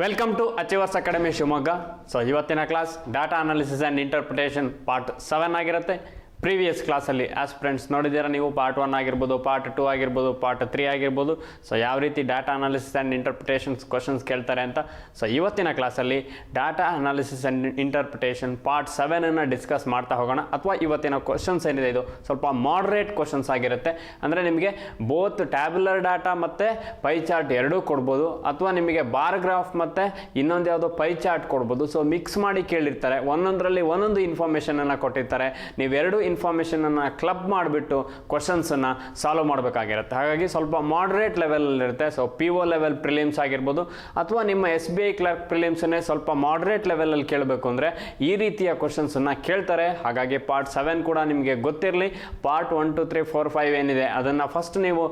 Welcome to Achievers Academy Shivamogga. So ಇವತ್ತಿನ class data analysis and interpretation part 7 ಆಗಿರುತ್ತೆ. Previous ಕ್ಲಾಸಲ್ಲಿ aspirants ನೋಡಿದ್ದೀರಾ ನೀವು, ಪಾರ್ಟ್ 1 ಆಗಿರ್ಬೋದು, ಪಾರ್ಟ್ 2 ಆಗಿರ್ಬೋದು, ಪಾರ್ಟ್ 3 ಆಗಿರ್ಬೋದು. ಸೊ ಯಾವ ರೀತಿ data analysis and interpretations questions ಕೇಳ್ತಾರೆ ಅಂತ. ಸೊ ಇವತ್ತಿನ ಕ್ಲಾಸಲ್ಲಿ data analysis and interpretation part 7 discuss ಮಾಡ್ತಾ ಹೋಗೋಣ. ಅಥವಾ ಇವತ್ತಿನ ಕ್ವಶನ್ಸ್ ಏನಿದೆ ಇದು ಸ್ವಲ್ಪ ಮಾಡ್ರೇಟ್ ಕ್ವಶನ್ಸ್ ಆಗಿರುತ್ತೆ. ಅಂದರೆ ನಿಮಗೆ ಬೋತ್ ಟ್ಯಾಬ್ಯುಲರ್ ಡಾಟಾ ಮತ್ತು ಪೈ ಚಾರ್ಟ್ ಎರಡೂ ಕೊಡ್ಬೋದು, ಅಥವಾ ನಿಮಗೆ ಬಾರ್ ಗ್ರಾಫ್ ಮತ್ತು ಇನ್ನೊಂದು ಯಾವುದೋ ಪೈ ಚಾರ್ಟ್ ಕೊಡ್ಬೋದು. ಸೊ ಮಿಕ್ಸ್ ಮಾಡಿ ಕೇಳಿರ್ತಾರೆ, ಒಂದೊಂದರಲ್ಲಿ ಒಂದೊಂದು ಇನ್ಫಾರ್ಮೇಷನನ್ನು ಕೊಟ್ಟಿರ್ತಾರೆ. ನೀವೆರಡು ಇನ್ಫಾರ್ಮೇಷನನ್ನು ಕ್ಲಬ್ ಮಾಡಿಬಿಟ್ಟು ಕ್ವಶನ್ಸನ್ನು ಸಾಲ್ವ್ ಮಾಡಬೇಕಾಗಿರುತ್ತೆ. ಹಾಗಾಗಿ ಸ್ವಲ್ಪ ಮಾಡ್ರೇಟ್ ಲೆವೆಲಲ್ಲಿರುತ್ತೆ. ಸೊ PO ಲೆವೆಲ್ ಪ್ರಿಲಿಮ್ಸ್ ಆಗಿರ್ಬೋದು, ಅಥವಾ ನಿಮ್ಮ SBI ಕ್ಲರ್ಕ್ ಪ್ರಿಲಿಮ್ಸನ್ನೇ ಸ್ವಲ್ಪ ಮಾಡ್ರೇಟ್ ಲೆವೆಲಲ್ಲಿ ಕೇಳಬೇಕು ಅಂದರೆ ಈ ರೀತಿಯ ಕ್ವಶನ್ಸನ್ನು ಕೇಳ್ತಾರೆ. ಹಾಗಾಗಿ ಪಾರ್ಟ್ 7 ಕೂಡ ನಿಮಗೆ ಗೊತ್ತಿರಲಿ. ಪಾರ್ಟ್ 1, 2, 3, 4, 5 ಏನಿದೆ ಅದನ್ನು ಫಸ್ಟ್ ನೀವು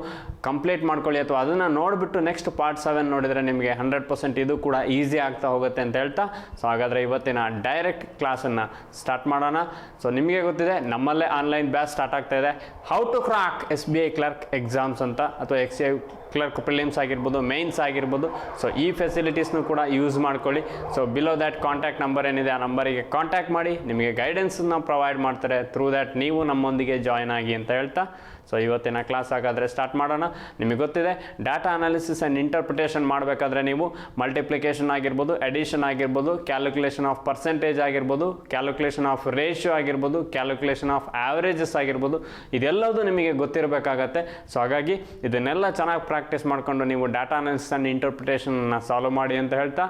ಕಂಪ್ಲೀಟ್ ಮಾಡ್ಕೊಳ್ಳಿ, ಅಥವಾ ಅದನ್ನು ನೋಡಿಬಿಟ್ಟು ನೆಕ್ಸ್ಟ್ ಪಾರ್ಟ್ 7 ನೋಡಿದರೆ ನಿಮಗೆ 100% ಇದು ಕೂಡ ಈಸಿ ಆಗ್ತಾ ಹೋಗುತ್ತೆ ಅಂತ ಹೇಳ್ತಾ, ಸೊ ಹಾಗಾದರೆ ಇವತ್ತಿನ ಡೈರೆಕ್ಟ್ ಕ್ಲಾಸನ್ನು ಸ್ಟಾರ್ಟ್ ಮಾಡೋಣ. ಸೊ ನಿಮಗೆ ಗೊತ್ತಿದೆ ನಮ್ಮಲ್ಲೇ ಆನ್ಲೈನ್ ಬ್ಯಾಚ್ ಸ್ಟಾರ್ಟ್ ಆಗ್ತಾ ಇದೆ, how to crack SBI clerk exams ಅಂತ, ಅಥವಾ XI ಕ್ಲರ್ಕ್ ಪ್ರಿಲಿಮ್ಸ್ ಆಗಿರ್ಬೋದು, ಮೇನ್ಸ್ ಆಗಿರ್ಬೋದು. ಸೊ ಈ ಫೆಸಿಲಿಟೀಸ್ನು ಕೂಡ ಯೂಸ್ ಮಾಡ್ಕೊಳ್ಳಿ. So below that contact number ಏನಿದೆ ಆ ನಂಬರಿಗೆ ಕಾಂಟ್ಯಾಕ್ಟ್ ಮಾಡಿ, ನಿಮಗೆ ಗೈಡೆನ್ಸನ್ನು ಪ್ರೊವೈಡ್ ಮಾಡ್ತಾರೆ. ಥ್ರೂ ದ್ಯಾಟ್ ನೀವು ನಮ್ಮೊಂದಿಗೆ ಜಾಯ್ನ್ ಆಗಿ ಅಂತ ಹೇಳ್ತಾ, ಸೊ ಇವತ್ತಿನ ಕ್ಲಾಸ್ ಹಾಗಾದರೆ ಸ್ಟಾರ್ಟ್ ಮಾಡೋಣ. ನಿಮಗೆ ಗೊತ್ತಿದೆ ಡಾಟಾ ಅನಾಲಿಸಿಸ್ ಆ್ಯಂಡ್ ಇಂಟರ್ಪ್ರಿಟೇಷನ್ ಮಾಡಬೇಕಾದ್ರೆ ನೀವು ಮಲ್ಟಿಪ್ಲಿಕೇಶನ್ ಆಗಿರ್ಬೋದು, ಎಡಿಷನ್ ಆಗಿರ್ಬೋದು, ಕ್ಯಾಲ್ಕುಲೇಷನ್ ಆಫ್ ಪರ್ಸೆಂಟೇಜ್ ಆಗಿರ್ಬೋದು, ಕ್ಯಾಲ್ಕುಲೇಷನ್ ಆಫ್ ರೇಷಿಯೋ ಆಗಿರ್ಬೋದು, ಕ್ಯಾಲ್ಕುಲೇಷನ್ ಆಫ್ ಆ್ಯಾವ್ರೇಜಸ್ ಆಗಿರ್ಬೋದು, ಇದೆಲ್ಲವೂ ನಿಮಗೆ ಗೊತ್ತಿರಬೇಕಾಗತ್ತೆ. ಸೊ ಹಾಗಾಗಿ ಇದನ್ನೆಲ್ಲ ಚೆನ್ನಾಗಿ ಪ್ರಾಕ್ಟೀಸ್ ಮಾಡಿಕೊಂಡು ನೀವು ಡಾಟಾ ಅನಾಲಿಸಿಸ್ ಆ್ಯಂಡ್ ಇಂಟರ್ಪ್ರಿಟೇಷನ್ನ ಸಾಲ್ವ್ ಮಾಡಿ ಅಂತ ಹೇಳ್ತಾ,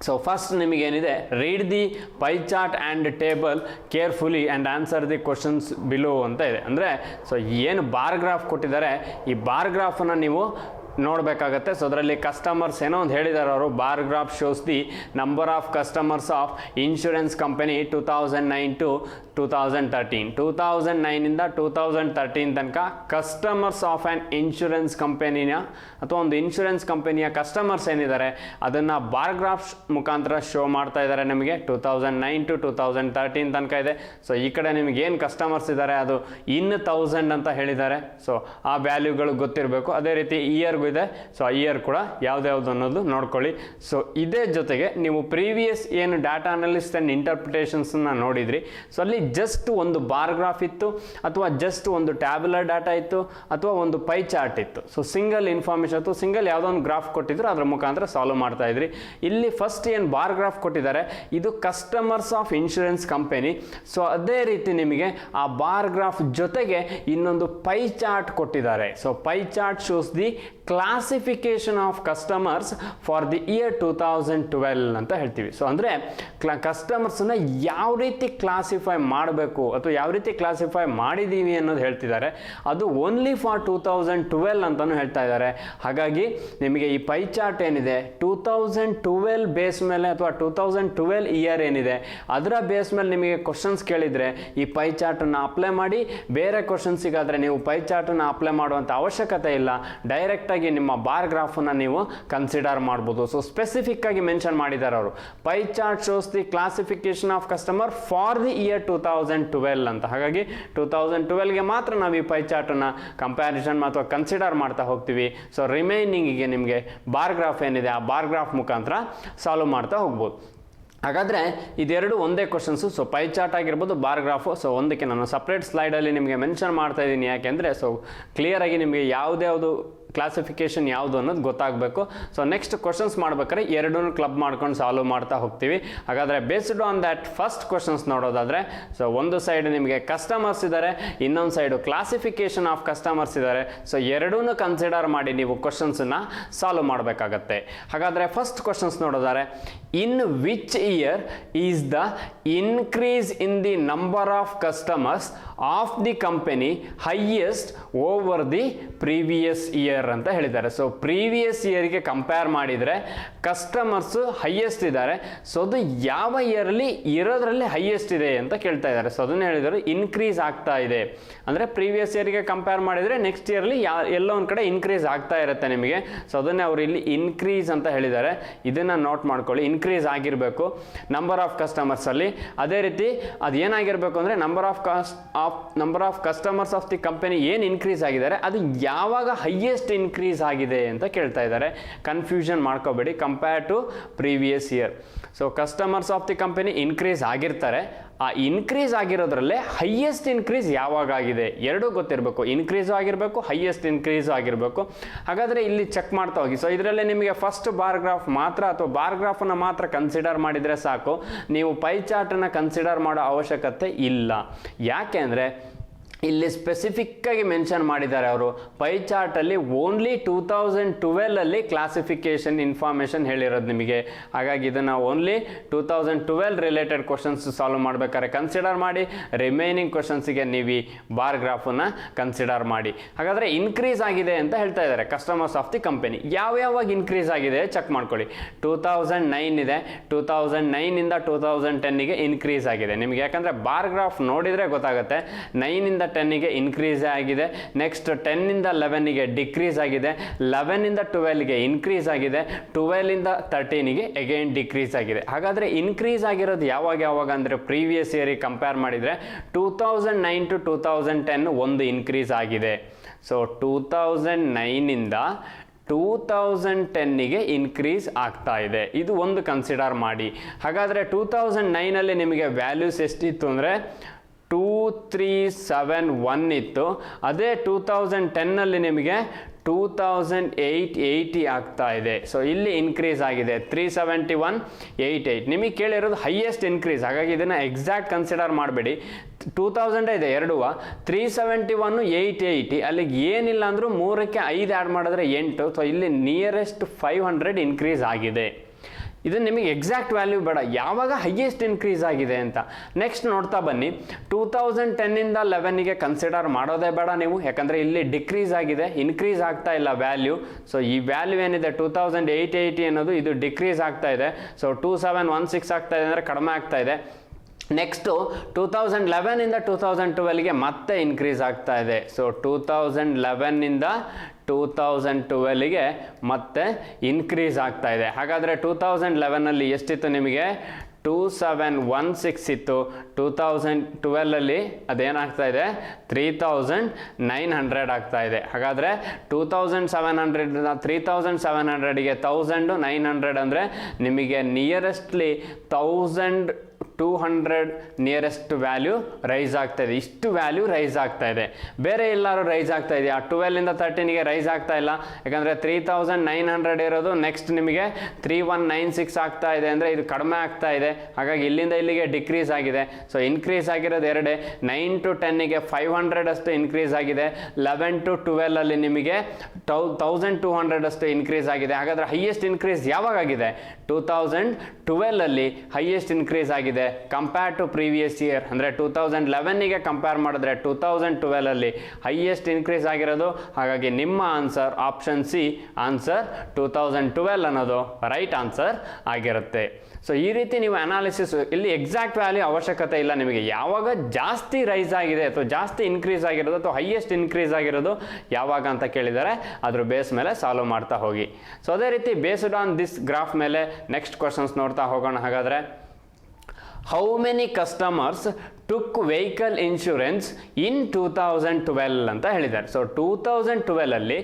ಸೊ ಫಸ್ಟ್ ನಿಮಗೇನಿದೆ, read the pie chart and table carefully and answer the questions below ಅಂತ ಇದೆ. ಅಂದರೆ ಸೊ ಏನು ಬಾರ್ ಗ್ರಾಫ್ ಕೊಟ್ಟಿದ್ದಾರೆ, ಈ ಬಾರ್ ಗ್ರಾಫನ್ನು ನೀವು ನೋಡಬೇಕಾಗತ್ತೆ. ಸೊ ಅದರಲ್ಲಿ ಕಸ್ಟಮರ್ಸ್ ಏನೋ ಒಂದು ಹೇಳಿದ್ದಾರೆ ಅವರು, bar graph shows the number of customers of insurance company 2009 to 2013. 2009ಇಂದ 2013 ತನಕ ಕಸ್ಟಮರ್ಸ್ ಆಫ್ ಆ್ಯನ್ ಇನ್ಶೂರೆನ್ಸ್ ಕಂಪನಿನ ಅಥವಾ ಒಂದು ಇನ್ಶೂರೆನ್ಸ್ ಕಂಪನಿಯ ಕಸ್ಟಮರ್ಸ್ ಏನಿದ್ದಾರೆ ಅದನ್ನು ಬಾರ್ ಗ್ರಾಫ್ ಮುಖಾಂತರ ಶೋ ಮಾಡ್ತಾ ಇದ್ದಾರೆ. ನಮಗೆ 2009 to 2013 ತನಕ ಇದೆ. ಸೊ ಈ ಕಡೆ ನಿಮಗೆ ಏನು ಕಸ್ಟಮರ್ಸ್ ಇದ್ದಾರೆ ಅದು ಇನ್ 1000 ಅಂತ ಹೇಳಿದ್ದಾರೆ. ಸೊ ಆ ವ್ಯಾಲ್ಯೂಗಳು ಗೊತ್ತಿರಬೇಕು. ಅದೇ ರೀತಿ ಇಯರ್ಗೂ ಇದೆ. ಸೊ ಆ ಇಯರ್ ಕೂಡ ಯಾವ್ದು ಅನ್ನೋದು ನೋಡ್ಕೊಳ್ಳಿ. ಸೊ ಇದೇ ಜೊತೆಗೆ ನೀವು ಪ್ರೀವಿಯಸ್ ಏನು ಡಾಟಾ ಅನಾಲಿಸಿಸ್ ಆ್ಯಂಡ್ ಇಂಟರ್ಪ್ರಿಟೇಷನ್ಸನ್ನು ನೋಡಿದ್ರಿ, ಸೊ ಅಲ್ಲಿ ಜಸ್ಟ್ ಒಂದು ಬಾರ್ ಗ್ರಾಫ್ ಇತ್ತು, ಅಥವಾ ಜಸ್ಟ್ ಒಂದು ಟ್ಯಾಬ್ಯುಲರ್ ಡಾಟಾ ಇತ್ತು, ಅಥವಾ ಒಂದು ಪೈ ಚಾರ್ಟ್ ಇತ್ತು. ಸೊ ಸಿಂಗಲ್ ಇನ್ಫಾರ್ಮೇಷನ್ ಅಥವಾ ಸಿಂಗಲ್ ಯಾವುದೋ ಒಂದು ಗ್ರಾಫ್ ಕೊಟ್ಟಿದ್ರು, ಅದರ ಮುಖಾಂತರ ಸಾಲ್ವ್ ಮಾಡ್ತಾ ಇದ್ರಿ. ಇಲ್ಲಿ ಫಸ್ಟ್ ಏನು ಬಾರ್ ಗ್ರಾಫ್ ಕೊಟ್ಟಿದ್ದಾರೆ ಇದು customers of insurance company. So ಅದೇ ರೀತಿ ನಿಮಗೆ ಆ ಬಾರ್ ಗ್ರಾಫ್ ಜೊತೆಗೆ ಇನ್ನೊಂದು ಪೈ ಚಾರ್ಟ್ ಕೊಟ್ಟಿದ್ದಾರೆ. So pi chart shows the classification of customers for the year 2012 ಅಂತ ಹೇಳ್ತೀವಿ. ಸೊ ಅಂದರೆ ಕಸ್ಟಮರ್ಸನ್ನ ಯಾವ ರೀತಿ ಕ್ಲಾಸಿಫೈ ಮಾಡಬೇಕು ಅಥವಾ ಯಾವ ರೀತಿ ಕ್ಲಾಸಿಫೈ ಮಾಡಿದ್ದೀವಿ ಅನ್ನೋದು ಹೇಳ್ತಿದ್ದಾರೆ. ಅದು ಓನ್ಲಿ ಫಾರ್ 2012 ಅಂತಲೂ ಹೇಳ್ತಾ ಇದ್ದಾರೆ. ಹಾಗಾಗಿ ನಿಮಗೆ ಈ ಪೈ ಚಾರ್ಟ್ ಏನಿದೆ 2012 ಬೇಸ್ ಮೇಲೆ ಅಥವಾ 2012 ಇಯರ್ ಏನಿದೆ ಅದರ ಬೇಸ್ ಮೇಲೆ ನಿಮಗೆ ಕ್ವಶನ್ಸ್ ಕೇಳಿದರೆ ಈ ಪೈ ಚಾರ್ಟನ್ನು ಅಪ್ಲೈ ಮಾಡಿ. ಬೇರೆ ಕ್ವಶನ್ಸಿಗಾದರೆ ನೀವು ಪೈ ಚಾರ್ಟನ್ನು ಅಪ್ಲೈ ಮಾಡುವಂಥ ಅವಶ್ಯಕತೆ ಇಲ್ಲ. ಡೈರೆಕ್ಟಾಗಿ ನಿಮ್ಮ ಬಾರ್ ಗ್ರಾಫನ್ನು ನೀವು ಕನ್ಸಿಡರ್ ಮಾಡ್ಬೋದು. ಸೊ ಸ್ಪೆಸಿಫಿಕ್ ಆಗಿ ಮೆನ್ಷನ್ ಮಾಡಿದ್ದಾರೆ ಅವರು, pi chart shows the classification of customer for the year 2012 ಅಂತ. ಹಾಗಾಗಿ 2012ಗೆ ಮಾತ್ರ ನಾವು ಈ ಪೈ ಚಾರ್ಟನ್ನು ಕಂಪ್ಯಾರಿಸನ್ ಅಥವಾ ಕನ್ಸಿಡರ್ ಮಾಡ್ತಾ ಹೋಗ್ತೀವಿ. ಸೊ ರಿಮೈನಿಂಗಿಗೆ ನಿಮಗೆ ಬಾರ್ ಗ್ರಾಫ್ ಏನಿದೆ ಆ ಬಾರ್ ಗ್ರಾಫ್ ಮುಖಾಂತರ ಸಾಲ್ವ್ ಮಾಡ್ತಾ ಹೋಗ್ಬೋದು. ಹಾಗಾದರೆ ಇದೆರಡು ಒಂದೇ ಕ್ವಶನ್ಸು. ಸೊ ಪೈ ಚಾರ್ಟ್ ಆಗಿರ್ಬೋದು, ಬಾರ್ ಗ್ರಾಫು. ಸೊ ಒಂದಕ್ಕೆ ನಾನು ಸಪ್ರೇಟ್ ಸ್ಲೈಡಲ್ಲಿ ನಿಮಗೆ ಮೆನ್ಷನ್ ಮಾಡ್ತಾ ಇದ್ದೀನಿ. ಯಾಕೆಂದರೆ ಸೊ ಕ್ಲಿಯರಾಗಿ ನಿಮಗೆ ಯಾವುದ್ಯಾವುದು ಕ್ಲಾಸಿಫಿಕೇಶನ್ ಯಾವುದು ಅನ್ನೋದು ಗೊತ್ತಾಗಬೇಕು. ಸೊ ನೆಕ್ಸ್ಟ್ ಕ್ವಶನ್ಸ್ ಮಾಡ್ಬೇಕಾದ್ರೆ ಎರಡನ್ನೂ ಕ್ಲಬ್ ಮಾಡ್ಕೊಂಡು ಸಾಲ್ವ್ ಮಾಡ್ತಾ ಹೋಗ್ತೀವಿ. ಹಾಗಾದರೆ based on that first questions ನೋಡೋದಾದರೆ, ಸೊ ಒಂದು ಸೈಡ್ ನಿಮಗೆ ಕಸ್ಟಮರ್ಸ್ ಇದ್ದಾರೆ, ಇನ್ನೊಂದು ಸೈಡು ಕ್ಲಾಸಿಫಿಕೇಶನ್ ಆಫ್ ಕಸ್ಟಮರ್ಸ್ ಇದ್ದಾರೆ. ಸೊ ಎರಡೂ ಕನ್ಸಿಡರ್ ಮಾಡಿ ನೀವು ಕ್ವಶನ್ಸನ್ನು ಸಾಲ್ವ್ ಮಾಡಬೇಕಾಗತ್ತೆ. ಹಾಗಾದರೆ ಫಸ್ಟ್ ಕ್ವಶನ್ಸ್ ನೋಡೋದಾದರೆ, in which year is the increase in the number of customers of the company highest over the previous year ಅಂತ ಹೇಳಿದ್ದಾರೆ. ಸೊ ಪ್ರೀವಿಯಸ್ ಇಯರ್ಗೆ ಕಂಪೇರ್ ಮಾಡಿದರೆ ಕಸ್ಟಮರ್ಸು ಹೈಯೆಸ್ಟ್ ಇದ್ದಾರೆ. ಸೊ ಅದು ಯಾವ ಇಯರಲ್ಲಿ ಇರೋದ್ರಲ್ಲಿ ಹೈಯೆಸ್ಟ್ ಇದೆ ಅಂತ ಕೇಳ್ತಾ ಇದ್ದಾರೆ. ಸೊ ಅದನ್ನು ಹೇಳಿದರು ಇನ್ಕ್ರೀಸ್ ಆಗ್ತಾ ಇದೆ ಅಂದರೆ ಪ್ರೀವಿಯಸ್ ಇಯರ್ಗೆ ಕಂಪೇರ್ ಮಾಡಿದರೆ ನೆಕ್ಸ್ಟ್ ಇಯರ್ಲಿ ಎಲ್ಲೋ ಒಂದು ಕಡೆ ಇನ್ಕ್ರೀಸ್ ಆಗ್ತಾ ಇರುತ್ತೆ ನಿಮಗೆ. ಸೊ ಅದನ್ನೇ ಅವರು ಇಲ್ಲಿ ಇನ್ಕ್ರೀಸ್ ಅಂತ ಹೇಳಿದ್ದಾರೆ. ಇದನ್ನು ನೋಟ್ ಮಾಡ್ಕೊಳ್ಳಿ, ಇನ್ಕ್ರೀಸ್ ಆಗಿರಬೇಕು ನಂಬರ್ ಆಫ್ ಕಸ್ಟಮರ್ಸಲ್ಲಿ. ಅದೇ ರೀತಿ ಅದು ಏನಾಗಿರಬೇಕು ಅಂದರೆ number of customers of the company ಏನು ಇನ್ಕ್ರೀಸ್ ಆಗಿದ್ದಾರೆ ಅದು ಯಾವಾಗ ಹೈಯೆಸ್ಟ್ ಹೈಯೆಸ್ಟ್ ಇನ್ಕ್ರೀಸ್ ಆಗಿದೆ ಅಂತ ಕೇಳ್ತಾ ಇದ್ದಾರೆ. ಕನ್ಫ್ಯೂಷನ್ ಮಾಡ್ಕೋಬೇಡಿ, compare to previous year. So customers of the company increase ಆಗಿರ್ತಾರೆ, ಆ ಇನ್ಕ್ರೀಸ್ ಆಗಿರೋದ್ರಲ್ಲೇ ಹೈಯೆಸ್ಟ್ ಇನ್ಕ್ರೀಸ್ ಯಾವಾಗ ಆಗಿದೆ ಎರಡೂ ಗೊತ್ತಿರಬೇಕು. ಇನ್ಕ್ರೀಸು ಆಗಿರಬೇಕು, ಹೈಯೆಸ್ಟ್ ಇನ್ಕ್ರೀಸು ಆಗಿರಬೇಕು. ಹಾಗಾದರೆ ಇಲ್ಲಿ ಚೆಕ್ ಮಾಡ್ತಾ ಹೋಗಿ. ಸೊ ಇದರಲ್ಲಿ ನಿಮಗೆ ಫಸ್ಟ್ ಬಾರ್ ಗ್ರಾಫ್ ಮಾತ್ರ ಅಥವಾ ಬಾರ್ ಗ್ರಾಫನ್ನು ಮಾತ್ರ ಕನ್ಸಿಡರ್ ಮಾಡಿದರೆ ಸಾಕು, ನೀವು ಪೈ ಚಾರ್ಟನ್ನು ಕನ್ಸಿಡರ್ ಮಾಡೋ ಅವಶ್ಯಕತೆ ಇಲ್ಲ. ಯಾಕೆ ಅಂದರೆ ಇಲ್ಲಿ ಸ್ಪೆಸಿಫಿಕ್ಕಾಗಿ ಮೆನ್ಷನ್ ಮಾಡಿದ್ದಾರೆ ಅವರು, ಪೈ ಚಾರ್ಟಲ್ಲಿ ಓನ್ಲಿ 2012 ಕ್ಲಾಸಿಫಿಕೇಶನ್ ಇನ್ಫಾರ್ಮೇಷನ್ ಹೇಳಿರೋದು ನಿಮಗೆ. ಹಾಗಾಗಿ ಇದನ್ನು ಓನ್ಲಿ 2012 ರಿಲೇಟೆಡ್ ಕ್ವಶನ್ಸ್ ಸಾಲ್ವ್ ಮಾಡಬೇಕಾದ್ರೆ ಕನ್ಸಿಡರ್ ಮಾಡಿ, ರಿಮೈನಿಂಗ್ ಕ್ವಶನ್ಸಿಗೆ ನೀವು ಈ ಬಾರ್ ಗ್ರಾಫನ್ನು ಕನ್ಸಿಡರ್ ಮಾಡಿ. ಹಾಗಾದರೆ ಇನ್ಕ್ರೀಸ್ ಆಗಿದೆ ಅಂತ ಹೇಳ್ತಾ ಇದ್ದಾರೆ ಕಸ್ಟಮರ್ಸ್ ಆಫ್ ದಿ ಕಂಪನಿ. ಯಾವ್ಯಾವಾಗ ಇನ್ಕ್ರೀಸ್ ಆಗಿದೆ ಚೆಕ್ ಮಾಡ್ಕೊಳ್ಳಿ. 2009 ಇದೆ, 2009ಇಂದ 2010ಗೆ ಇನ್ಕ್ರೀಸ್ ಆಗಿದೆ ನಿಮಗೆ. ಯಾಕಂದರೆ ಬಾರ್ ಗ್ರಾಫ್ ನೋಡಿದರೆ ಗೊತ್ತಾಗುತ್ತೆ. 9ಇಂದ 10ಗೆ ಇನ್ಕ್ರೀಸ್ ಆಗಿದೆ, ನೆಕ್ಸ್ಟ್ 10ಇಂದ 11ಗೆ ಡಿಕ್ರೀಸ್ ಆಗಿದೆ, 11ಇಂದ 12ಗೆ ಇನ್ಕ್ರೀಸ್ ಆಗಿದೆ, 12ಇಂದ 13ಗೆ ಅಗೈನ್ ಡಿಕ್ರೀಸ್ ಆಗಿದೆ. ಹಾಗಾದರೆ ಇನ್ಕ್ರೀಸ್ ಆಗಿರೋದು ಯಾವಾಗ ಅಂದರೆ ಪ್ರೀವಿಯಸ್ ಇಯರಿಗೆ ಕಂಪೇರ್ ಮಾಡಿದರೆ 2009 to 2010 ಒಂದು ಇನ್ಕ್ರೀಸ್ ಆಗಿದೆ. ಸೊ 2009ಇಂದ 2010ಗೆ ಇನ್ಕ್ರೀಸ್ ಆಗ್ತಾ ಇದೆ, ಇದು ಒಂದು ಕನ್ಸಿಡರ್ ಮಾಡಿ. ಹಾಗಾದರೆ 2009ಅಲ್ಲಿ ನಿಮಗೆ ವ್ಯಾಲ್ಯೂಸ್ ಎಷ್ಟಿತ್ತು ಅಂದರೆ 2371 ಇತ್ತು. ಅದೇ 2010ನಲ್ಲಿ ನಿಮಗೆ 2880 ಆಗ್ತಾ ಇದೆ. ಸೊ ಇಲ್ಲಿ ಇನ್ಕ್ರೀಸ್ ಆಗಿದೆ 37188. ನಿಮಗೆ ಕೇಳಿರೋದು ಹೈಯೆಸ್ಟ್ ಇನ್ಕ್ರೀಸ್, ಹಾಗಾಗಿ ಇದನ್ನು ಎಕ್ಸಾಕ್ಟ್ ಕನ್ಸಿಡರ್ ಮಾಡಬೇಡಿ. 2000 ಇದೆ ಎರಡೂ, 371 880, ಅಲ್ಲಿಗೆ ಏನಿಲ್ಲ ಅಂದರೂ 3ಕ್ಕೆ 5 ಆ್ಯಡ್ ಮಾಡಿದ್ರೆ 8. ಸೊ ಇಲ್ಲಿ ನಿಯರೆಸ್ಟ್ 500 ಇನ್ಕ್ರೀಸ್ ಆಗಿದೆ. ಇದು ನಿಮಗೆ ಎಕ್ಸಾಕ್ಟ್ ವ್ಯಾಲ್ಯೂ ಬೇಡ, ಯಾವಾಗ ಹೈಯೆಸ್ಟ್ ಇನ್ಕ್ರೀಸ್ ಆಗಿದೆ ಅಂತ. ನೆಕ್ಸ್ಟ್ ನೋಡ್ತಾ ಬನ್ನಿ, 2010ಇಂದ 11ಗೆ ಕನ್ಸಿಡರ್ ಮಾಡೋದೇ ಬೇಡ ನೀವು, ಯಾಕಂದರೆ ಇಲ್ಲಿ ಡಿಕ್ರೀಸ್ ಆಗಿದೆ, ಇನ್ಕ್ರೀಸ್ ಆಗ್ತಾ ಇಲ್ಲ ವ್ಯಾಲ್ಯೂ. ಸೊ ಈ ವ್ಯಾಲ್ಯೂ ಏನಿದೆ 2880 ಅನ್ನೋದು ಇದು ಡಿಕ್ರೀಸ್ ಆಗ್ತಾ ಇದೆ. ಸೊ 2716 ಆಗ್ತಾ ಇದೆ ಅಂದರೆ ಕಡಿಮೆ ಆಗ್ತಾ ಇದೆ. ನೆಕ್ಸ್ಟು 2011ಇಂದ 2012ಗೆ ಮತ್ತೆ ಇನ್ಕ್ರೀಸ್ ಆಗ್ತಾ ಇದೆ. ಸೊ 2011ಇಂದ 2012ಗೆ ಮತ್ತೆ ಇನ್ಕ್ರೀಸ್ ಆಗ್ತಾ ಇದೆ. ಹಾಗಾದರೆ 2011ಅಲ್ಲಿ ಎಷ್ಟಿತ್ತು ನಿಮಗೆ 2716 ಇತ್ತು, 2012ಅಲ್ಲಿ ಅದೇನಾಗ್ತಾ ಇದೆ 3900 ಆಗ್ತಾ ಇದೆ. ಹಾಗಾದರೆ 2700 3700ಗೆ 1900 ಅಂದರೆ ನಿಮಗೆ ನಿಯರೆಸ್ಟ್ಲಿ 1200 ನಿಯರೆಸ್ಟ್ ವ್ಯಾಲ್ಯೂ ರೈಸ್ ಆಗ್ತಾ ಇದೆ. ಇಷ್ಟು ವ್ಯಾಲ್ಯೂ ರೈಸ್ ಆಗ್ತಾ ಇದೆ, ಬೇರೆ ಎಲ್ಲರೂ ರೈಸ್ ಆಗ್ತಾ ಇದೆಯಾ? 12ಇಂದ 13ಗೆ ರೈಸ್ ಆಗ್ತಾ ಇಲ್ಲ, ಯಾಕಂದರೆ 3900 ಇರೋದು ನೆಕ್ಸ್ಟ್ ನಿಮಗೆ 3196 ಆಗ್ತಾ ಇದೆ ಅಂದರೆ ಇದು ಕಡಿಮೆ ಆಗ್ತಾ ಇದೆ. ಹಾಗಾಗಿ ಇಲ್ಲಿಂದ ಇಲ್ಲಿಗೆ ಡಿಕ್ರೀಸ್ ಆಗಿದೆ. ಸೊ ಇನ್ಕ್ರೀಸ್ ಆಗಿರೋದು ಎರಡೇ, 9 to 10ಗೆ 500 ಅಷ್ಟು ಇನ್ಕ್ರೀಸ್ ಆಗಿದೆ, 11 to 12ಅಲ್ಲಿ ನಿಮಗೆ 1200 ಅಷ್ಟು ಇನ್ಕ್ರೀಸ್ ಆಗಿದೆ. ಹಾಗಾದರೆ ಹೈಯೆಸ್ಟ್ ಇನ್ಕ್ರೀಸ್ ಯಾವಾಗ ಆಗಿದೆ? 2012ಅಲ್ಲಿ ಹೈಯೆಸ್ಟ್ ಇನ್ಕ್ರೀಸ್ ಆಗಿದೆ ಕಂಪೇರ್ ಟು ಪ್ರೀವಿಯಸ್ ಇಯರ್. ಅಂದರೆ 2011ಗೆ ಕಂಪೇರ್ ಮಾಡಿದ್ರೆ 2012ಅಲ್ಲಿ ಹೈಯೆಸ್ಟ್ ಇನ್ಕ್ರೀಸ್ ಆಗಿರೋದು. ಹಾಗಾಗಿ ನಿಮ್ಮ ಆನ್ಸರ್ ಆಪ್ಷನ್ ಸಿ, ಆನ್ಸರ್ 2012 ಅನ್ನೋದು ರೈಟ್ ಆನ್ಸರ್ ಆಗಿರುತ್ತೆ. ಸೊ ಈ ರೀತಿ ನೀವು ಅನಾಲಿಸಿಸ್, ಇಲ್ಲಿ ಎಕ್ಸಾಕ್ಟ್ ವ್ಯಾಲ್ಯೂ ಅವಶ್ಯಕತೆ ಇಲ್ಲ ನಿಮಗೆ. ಯಾವಾಗ ಜಾಸ್ತಿ ರೈಸ್ ಆಗಿದೆ ಅಥವಾ ಜಾಸ್ತಿ ಇನ್ಕ್ರೀಸ್ ಆಗಿರೋದು ಅಥವಾ ಹೈಯೆಸ್ಟ್ ಇನ್ಕ್ರೀಸ್ ಆಗಿರೋದು ಯಾವಾಗ ಅಂತ ಕೇಳಿದರೆ ಅದ್ರ ಬೇಸ್ ಮೇಲೆ ಸಾಲ್ವ್ ಮಾಡ್ತಾ ಹೋಗಿ. ಸೊ ಅದೇ ರೀತಿ ಬೇಸ್ಡ್ ಆನ್ ದಿಸ್ ಗ್ರಾಫ್ ಮೇಲೆ ನೆಕ್ಸ್ಟ್ ಕ್ವಶನ್ಸ್ ನೋಡ್ತಾ ಹೋಗೋಣ. ಹಾಗಾದರೆ how many customers took vehicle insurance in 2012 ಅಂತ ಹೇಳಿದ್ದಾರೆ. ಸೊ 2012ಅಲ್ಲಿ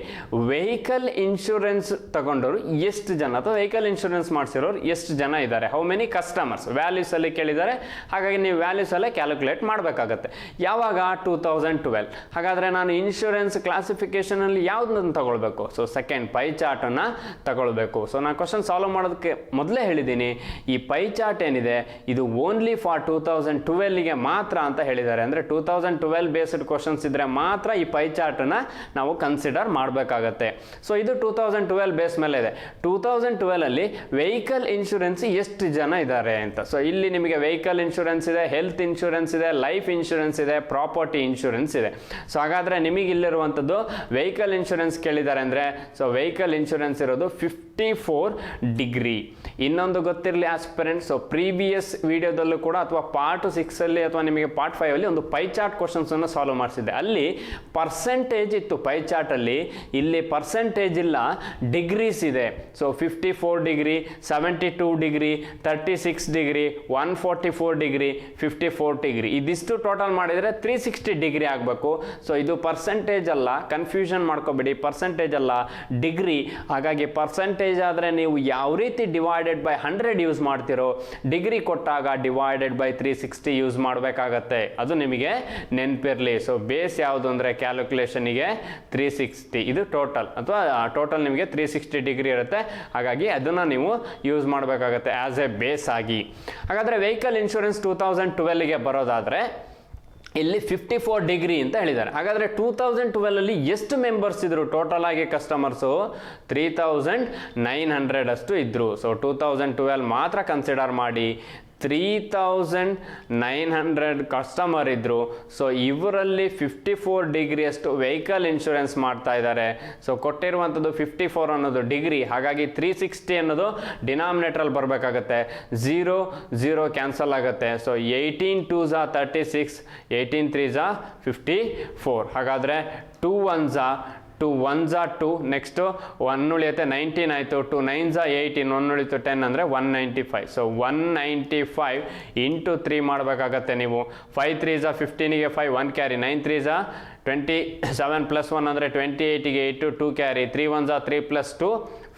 ವೆಹಿಕಲ್ ಇನ್ಶೂರೆನ್ಸ್ ತಗೊಂಡವರು ಎಷ್ಟು ಜನ ಅಥವಾ ವೆಹಿಕಲ್ ಇನ್ಶೂರೆನ್ಸ್ ಮಾಡಿಸಿರೋರು ಎಷ್ಟು ಜನ ಇದ್ದಾರೆ? ಹೌ ಮೆನಿ ಕಸ್ಟಮರ್ಸ್ ವ್ಯಾಲ್ಯೂಸಲ್ಲಿ ಕೇಳಿದ್ದಾರೆ. ಹಾಗಾಗಿ ನೀವು ವ್ಯಾಲ್ಯೂಸಲ್ಲೇ ಕ್ಯಾಲ್ಕುಲೇಟ್ ಮಾಡಬೇಕಾಗತ್ತೆ. ಯಾವಾಗ? 2012. ಹಾಗಾದರೆ ನಾನು ಇನ್ಶೂರೆನ್ಸ್ ಕ್ಲಾಸಿಫಿಕೇಷನಲ್ಲಿ ಯಾವುದನ್ನು ತಗೊಳ್ಬೇಕು? ಸೊ ಸೆಕೆಂಡ್ ಪೈ ಚಾರ್ಟನ್ನು ತಗೊಳ್ಬೇಕು. ಸೊ ನಾನು ಕ್ವಶನ್ ಸಾಲ್ವ್ ಮಾಡೋದಕ್ಕೆ ಮೊದಲೇ ಹೇಳಿದ್ದೀನಿ, ಈ ಪೈ ಚಾರ್ಟ್ ಏನಿದೆ ಇದು ಓನ್ಲಿ ಫಾರ್ 2012ಗೆ ಮಾತ್ರ ಅಂತ ಹೇಳಿದ್ದಾರೆ. ಅಂದರೆ 2012 ಬೇಸ್ಡ್ ಕ್ವಶನ್ಸ್ ಇದ್ರೆ ಮಾತ್ರ ಈ ಪೈ ಚಾರ್ಟನ್ನು ನಾವು ಕನ್ಸಿಡರ್ ಮಾಡಬೇಕಾಗತ್ತೆ. ಸೊ ಇದು 2012 ಬೇಸ್ ಮೇಲೆ ಇದೆ. 2012ಅಲ್ಲಿ ವೆಹಿಕಲ್ ಇನ್ಶೂರೆನ್ಸ್ ಎಷ್ಟು ಜನ ಇದ್ದಾರೆ ಅಂತ. ಸೊ ಇಲ್ಲಿ ನಿಮಗೆ ವೆಹಿಕಲ್ ಇನ್ಶೂರೆನ್ಸ್ ಇದೆ, ಹೆಲ್ತ್ ಇನ್ಶೂರೆನ್ಸ್ ಇದೆ, ಲೈಫ್ ಇನ್ಶೂರೆನ್ಸ್ ಇದೆ, ಪ್ರಾಪರ್ಟಿ ಇನ್ಶೂರೆನ್ಸ್ ಇದೆ. ಸೊ ಹಾಗಾದರೆ ನಿಮಗೆ ಇಲ್ಲಿರುವಂಥದ್ದು ವೆಹಿಕಲ್ ಇನ್ಶೂರೆನ್ಸ್ ಕೇಳಿದ್ದಾರೆ ಅಂದರೆ ಸೊ ವೆಹಿಕಲ್ ಇನ್ಶೂರೆನ್ಸ್ ಇರೋದು 50 54 ಡಿಗ್ರಿ. ಇನ್ನೊಂದು ಗೊತ್ತಿರಲಿ ಆಸ್ಪಿರೆಂಟ್ಸ್, ಸೊ ಪ್ರೀವಿಯಸ್ ವಿಡಿಯೋದಲ್ಲೂ ಕೂಡ ಅಥವಾ ಪಾರ್ಟ್ 6 ಅಥವಾ ನಿಮಗೆ ಪಾರ್ಟ್ 5 ಒಂದು ಪೈ ಚಾರ್ಟ್ ಕ್ವಶನ್ಸನ್ನು ಸಾಲ್ವ್ ಮಾಡಿಸಿದ್ದೆ. ಅಲ್ಲಿ ಪರ್ಸೆಂಟೇಜ್ ಇತ್ತು ಪೈ ಚಾರ್ಟಲ್ಲಿ, ಇಲ್ಲಿ ಪರ್ಸೆಂಟೇಜ್ ಇಲ್ಲ, ಡಿಗ್ರೀಸ್ ಇದೆ. So 54 degree, 72 degree, 36 degree, 144 degree, 54 degree, ಇದಿಷ್ಟು ಟೋಟಲ್ ಮಾಡಿದರೆ 360 ಡಿಗ್ರಿ ಆಗಬೇಕು. ಸೊ ಇದು ಪರ್ಸೆಂಟೇಜ್ ಅಲ್ಲ, ಕನ್ಫ್ಯೂಷನ್ ಮಾಡ್ಕೋಬೇಡಿ, ಪರ್ಸೆಂಟೇಜ್ ಅಲ್ಲ, ಡಿಗ್ರಿ. ಹಾಗಾಗಿ ಪರ್ಸೆಂಟೇಜ್ ಆದರೆ ನೀವು ಯಾವ ರೀತಿ ಡಿವೈಡೆಡ್ ಬೈ 100 ಯೂಸ್ ಮಾಡ್ತಿರೋ, ಡಿಗ್ರಿ ಕೊಟ್ಟಾಗ ಡಿವೈಡೆಡ್ ಬೈ 360 ಯೂಸ್ ಮಾಡಬೇಕಾಗತ್ತೆ. ಅದು ನಿಮಗೆ ನೆನಪಿರಲಿ. ಸೊ ಬೇಸ್ ಯಾವುದು ಅಂದರೆ ಕ್ಯಾಲ್ಕುಲೇಷನಿಗೆ 360, ಇದು ಟೋಟಲ್ ಅಥವಾ ಟೋಟಲ್ ನಿಮಗೆ 360 ಡಿಗ್ರಿ ಇರುತ್ತೆ. ಹಾಗಾಗಿ ಅದನ್ನು ನೀವು ಯೂಸ್ ಮಾಡಬೇಕಾಗತ್ತೆ ಆಸ್ ಎ ಬೇಸ್ ಆಗಿ. ಹಾಗಾದರೆ ವೆಹಿಕಲ್ ಇನ್ಶೂರೆನ್ಸ್ 2012ಗೆ ಬರೋದಾದರೆ ಇಲ್ಲಿ 54 ಡಿಗ್ರಿ ಅಂತ ಹೇಳಿದ್ದಾರೆ. ಹಾಗಾದರೆ 2012ಅಲ್ಲಿ ಎಷ್ಟು ಮೆಂಬರ್ಸ್ ಇದ್ರು ಟೋಟಲ್ ಆಗಿ ಕಸ್ಟಮರ್ಸು? 3900 ಅಷ್ಟು ಇದ್ರು. ಸೊ 2012 ಮಾತ್ರ ಕನ್ಸಿಡರ್ ಮಾಡಿ. 3900 ಕಸ್ಟಮರ್ ಇದ್ರು. ಸೊ ಇವರಲ್ಲಿ 54 ಡಿಗ್ರಿ ಅಷ್ಟು ವೆಹಿಕಲ್ ಇನ್ಶೂರೆನ್ಸ್ ಮಾಡ್ತಾ ಇದ್ದಾರೆ. ಸೊ ಕೊಟ್ಟಿರುವಂಥದ್ದು 54 ಅನ್ನೋದು ಡಿಗ್ರಿ, ಹಾಗಾಗಿ 360 ಅನ್ನೋದು ಡಿನಾಮಿನೇಟ್ರಲ್ಲಿ ಬರಬೇಕಾಗತ್ತೆ. 0 0 ಕ್ಯಾನ್ಸಲ್ ಆಗುತ್ತೆ. So 18 2s 36, 18 3s 54. ಹಾಗಾದರೆ 2 1s 2 1s 2, ನೆಕ್ಸ್ಟು 1 ಉಳಿಯುತ್ತೆ 19 ಆಯಿತು, 2 9s 18, 1 ಉಳಿತು 10 ಅಂದರೆ 195. ಸೊ 195 ಇಂಟು 3 ಮಾಡಬೇಕಾಗತ್ತೆ ನೀವು. 5 3s 15ಗೆ 5, 1 ಕ್ಯಾರಿ, 9 3s 27 ಪ್ಲಸ್ 1 ಅಂದರೆ 28ಗೆ 8, 2 ಕ್ಯಾರಿ, 3 1s 3 ಪ್ಲಸ್ 2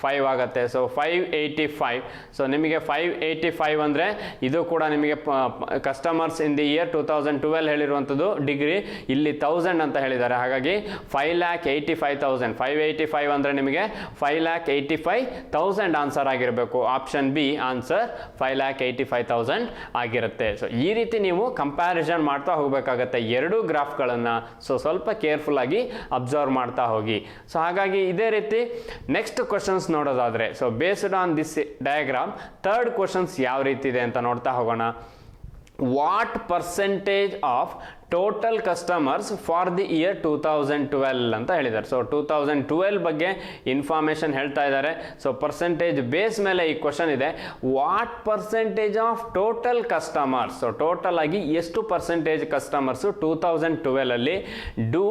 5 ಆಗುತ್ತೆ. ಸೊ 585. ಸೊ ನಿಮಗೆ 585 ಅಂದರೆ ಇದು ಕೂಡ ನಿಮಗೆ ಕಸ್ಟಮರ್ಸ್ ಇನ್ ದಿ ಇಯರ್ 2012 ಹೇಳಿರುವಂಥದ್ದು ಡಿಗ್ರಿ, ಇಲ್ಲಿ 1000 ಅಂತ ಹೇಳಿದ್ದಾರೆ. ಹಾಗಾಗಿ 5,85,000. 585 ಅಂದರೆ ನಿಮಗೆ 5,85,000 ಆನ್ಸರ್ ಆಗಿರಬೇಕು. ಆಪ್ಷನ್ ಬಿ ಆನ್ಸರ್ 5,85,000 ಆಗಿರುತ್ತೆ. ಸೊ ಈ ರೀತಿ ನೀವು ಕಂಪ್ಯಾರಿಸನ್ ಮಾಡ್ತಾ ಹೋಗಬೇಕಾಗತ್ತೆ ಎರಡೂ ಗ್ರಾಫ್ಗಳನ್ನು. ಸೊ ಸ್ವಲ್ಪ ಕೇರ್ಫುಲ್ ಆಗಿ ಅಬ್ಸರ್ವ್ ಮಾಡ್ತಾ ಹೋಗಿ. ಸೊ ಹಾಗಾಗಿ ಇದೇ ರೀತಿ ನೆಕ್ಸ್ಟ್ ಕ್ವಶನ್ಸ್ ನೋಡೋದಾದ್ರೆ, so based on this diagram third questions ಯಾವ ರೀತಿ ಇದೆ ಅಂತ ನೋಡ್ತಾ ಹೋಗೋಣ. What percentage of total customers for the year 2012 ಅಂತ ಹೇಳಿದ್ದಾರೆ. ಸೊ 2012 ಬಗ್ಗೆ ಇನ್ಫಾರ್ಮೇಷನ್ ಹೇಳ್ತಾ ಇದ್ದಾರೆ. ಸೊ ಪರ್ಸೆಂಟೇಜ್ ಬೇಸ್ ಮೇಲೆ ಈ ಕ್ವಶನ್ ಇದೆ. What percentage of total customers, so total ಆಗಿ ಎಷ್ಟು ಪರ್ಸೆಂಟೇಜ್ ಕಸ್ಟಮರ್ಸು 2012 ಅಲ್ಲಿ do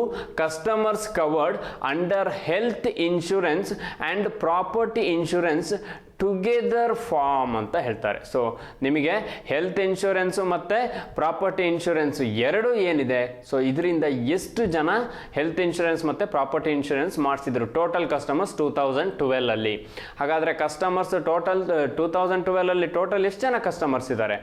customers covered under health insurance and property insurance together form ಅಂತ ಹೇಳ್ತಾರೆ. ಸೊ ನಿಮಗೆ ಹೆಲ್ತ್ ಇನ್ಶೂರೆನ್ಸು ಮತ್ತು ಪ್ರಾಪರ್ಟಿ ಇನ್ಶೂರೆನ್ಸ್ ಎರಡು ಏನಿದೆ, ಸೊ ಇದರಿಂದ ಎಷ್ಟು ಜನ ಹೆಲ್ತ್ ಇನ್ಶೂರೆನ್ಸ್ ಮತ್ತು ಪ್ರಾಪರ್ಟಿ ಇನ್ಶೂರೆನ್ಸ್ ಮಾಡಿಸಿದ್ರು ಟೋಟಲ್ ಕಸ್ಟಮರ್ಸ್ 2012 ಅಲ್ಲಿ. ಹಾಗಾದರೆ ಕಸ್ಟಮರ್ಸ್ ಟೋಟಲ್ 2012 ಅಲ್ಲಿ ಟೋಟಲ್ ಎಷ್ಟು ಜನ ಕಸ್ಟಮರ್ಸ್ ಇದ್ದಾರೆ?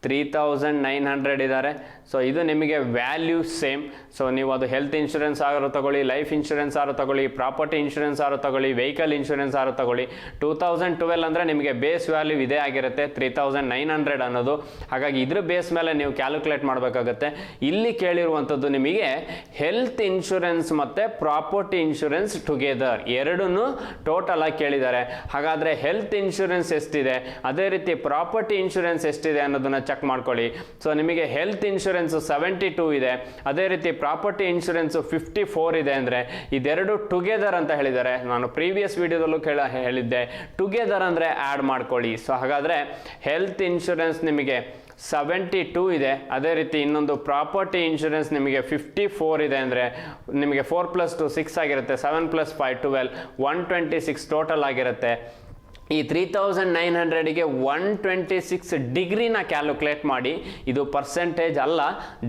3900 ಇದ್ದಾರೆ. ಸೊ ಇದು ನಿಮಗೆ ವ್ಯಾಲ್ಯೂ ಸೇಮ್. ಸೊ ನೀವು ಅದು ಹೆಲ್ತ್ ಇನ್ಶೂರೆನ್ಸ್ ಆದರೂ ತಗೊಳ್ಳಿ, ಲೈಫ್ ಇನ್ಶೂರೆನ್ಸ್ ಆದರೂ ತಗೊಳ್ಳಿ, ಪ್ರಾಪರ್ಟಿ ಇನ್ಶೂರೆನ್ಸ್ ಆದರೂ ತಗೊಳ್ಳಿ, ವೆಹಿಕಲ್ ಇನ್ಶೂರೆನ್ಸ್ ಆದರೂ ತಗೊಳ್ಳಿ, 2012 ಅಂದರೆ ನಿಮಗೆ ಬೇಸ್ ವ್ಯಾಲ್ಯೂ ಇದೇ ಆಗಿರುತ್ತೆ 3900 ಅನ್ನೋದು. ಹಾಗಾಗಿ ಇದ್ರ ಬೇಸ್ ಮೇಲೆ ನೀವು ಕ್ಯಾಲ್ಕುಲೇಟ್ ಮಾಡಬೇಕಾಗತ್ತೆ. ಇಲ್ಲಿ ಕೇಳಿರುವಂಥದ್ದು ನಿಮಗೆ ಹೆಲ್ತ್ ಇನ್ಶೂರೆನ್ಸ್ ಮತ್ತು ಪ್ರಾಪರ್ಟಿ ಇನ್ಶೂರೆನ್ಸ್ ಟುಗೆದರ್ ಎರಡನ್ನೂ ಟೋಟಲ್ ಆಗಿ ಕೇಳಿದ್ದಾರೆ. ಹಾಗಾದರೆ ಹೆಲ್ತ್ ಇನ್ಶೂರೆನ್ಸ್ ಎಷ್ಟಿದೆ, ಅದೇ ರೀತಿ ಪ್ರಾಪರ್ಟಿ ಇನ್ಶೂರೆನ್ಸ್ ಎಷ್ಟಿದೆ ಅನ್ನೋದನ್ನು ಚೆಕ್ ಮಾಡ್ಕೊಳ್ಳಿ. ಸೊ ನಿಮಗೆ ಹೆಲ್ತ್ ಇನ್ಶೂರೆನ್ಸ್ 72 ಇದೆ, ಅದೇ ರೀತಿ ಪ್ರಾಪರ್ಟಿ ಇನ್ಶೂರೆನ್ಸ್ 54 ಇದೆ. ಅಂದರೆ ಇದೆರಡು ಟುಗೆದರ್ ಅಂತ ಹೇಳಿದ್ದಾರೆ. ನಾನು ಪ್ರೀವಿಯಸ್ ವಿಡಿಯೋದಲ್ಲೂ ಹೇಳಿದ್ದೆ ಟುಗೆದರ್ ಅಂದರೆ ಆ್ಯಡ್ ಮಾಡ್ಕೊಳ್ಳಿ. ಸೊ ಹಾಗಾದರೆ ಹೆಲ್ತ್ ಇನ್ಶೂರೆನ್ಸ್ ನಿಮಗೆ 72 ಇದೆ, ಅದೇ ರೀತಿ ಇನ್ನೊಂದು ಪ್ರಾಪರ್ಟಿ ಇನ್ಶೂರೆನ್ಸ್ ನಿಮಗೆ 54 ಇದೆ. ಅಂದರೆ ನಿಮಗೆ 4 + 2 6 ಆಗಿರುತ್ತೆ, 7 + 5 12, 126 ಟೋಟಲ್ ಆಗಿರುತ್ತೆ. ಈ 3900ಗೆ 126 ಡಿಗ್ರಿನ ಕ್ಯಾಲ್ಕುಲೇಟ್ ಮಾಡಿ. ಇದು ಪರ್ಸೆಂಟೇಜ್ ಅಲ್ಲ,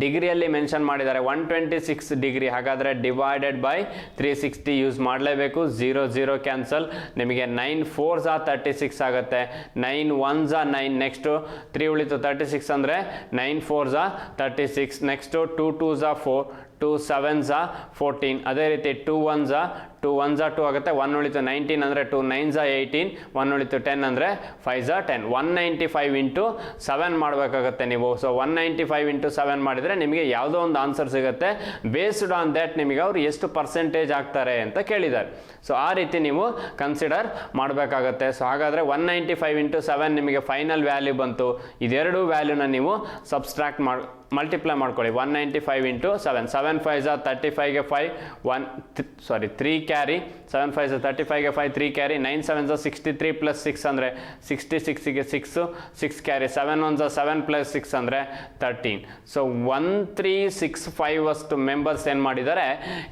ಡಿಗ್ರಿಯಲ್ಲಿ ಮೆನ್ಷನ್ ಮಾಡಿದ್ದಾರೆ 126 ಡಿಗ್ರಿ. ಹಾಗಾದರೆ ಡಿವೈಡೆಡ್ ಬೈ 360 ಯೂಸ್ ಮಾಡಲೇಬೇಕು. 0 0 ಕ್ಯಾನ್ಸಲ್, ನಿಮಗೆ 9 4s 36 ಆಗುತ್ತೆ, 9 1s 9, ನೆಕ್ಸ್ಟು 3 ಉಳಿತು 36 ಅಂದರೆ 9 4s 36, ನೆಕ್ಸ್ಟು 2 2s 4, 2 7s 14, ಅದೇ ರೀತಿ 2 1s 2 ಆಗುತ್ತೆ, 1 ಉಳಿತು 19 ಅಂದರೆ 2 9s 18, 1 ಉಳಿತು 10 ಅಂದರೆ 5s 10. 195 ಇಂಟು 7 ಮಾಡಬೇಕಾಗತ್ತೆ ನೀವು. ಸೊ 195 ಇಂಟು 7 ಮಾಡಿದರೆ ನಿಮಗೆ ಯಾವುದೋ ಒಂದು ಆನ್ಸರ್ ಸಿಗುತ್ತೆ. ಬೇಸ್ಡ್ ಆನ್ ದ್ಯಾಟ್ ನಿಮಗೆ ಅವರು ಎಷ್ಟು ಪರ್ಸೆಂಟೇಜ್ ಆಗ್ತಾರೆ ಅಂತ ಕೇಳಿದ್ದಾರೆ. ಸೊ ಆ ರೀತಿ ನೀವು ಕನ್ಸಿಡರ್ ಮಾಡಬೇಕಾಗತ್ತೆ. ಸೊ ಹಾಗಾದರೆ 195 ಇಂಟು 7 ನಿಮಗೆ ಫೈನಲ್ ವ್ಯಾಲ್ಯೂ ಬಂತು. ಇದೆರಡು ವ್ಯಾಲ್ಯೂನ ನೀವು ಸಬ್ಸ್ಟ್ರಾಕ್ಟ್ ಮಲ್ಟಿಪ್ಲೈ ಮಾಡ್ಕೊಳ್ಳಿ 195 ಇಂಟು 7 7 5 35ಗೆ 5 3 ಕ್ಯಾರಿ 7 5 35ಗೆ 5 3 ಕ್ಯಾರಿ 9 7 63 ಪ್ಲಸ್ 6 ಅಂದರೆ 66ಗೆ 6 ಕ್ಯಾರಿ 7 1 7 ಪ್ಲಸ್ 6 ಅಂದರೆ 13. ಸೊ 1365 ಅಷ್ಟು ಮೆಂಬರ್ಸ್ ಏನು ಮಾಡಿದ್ದಾರೆ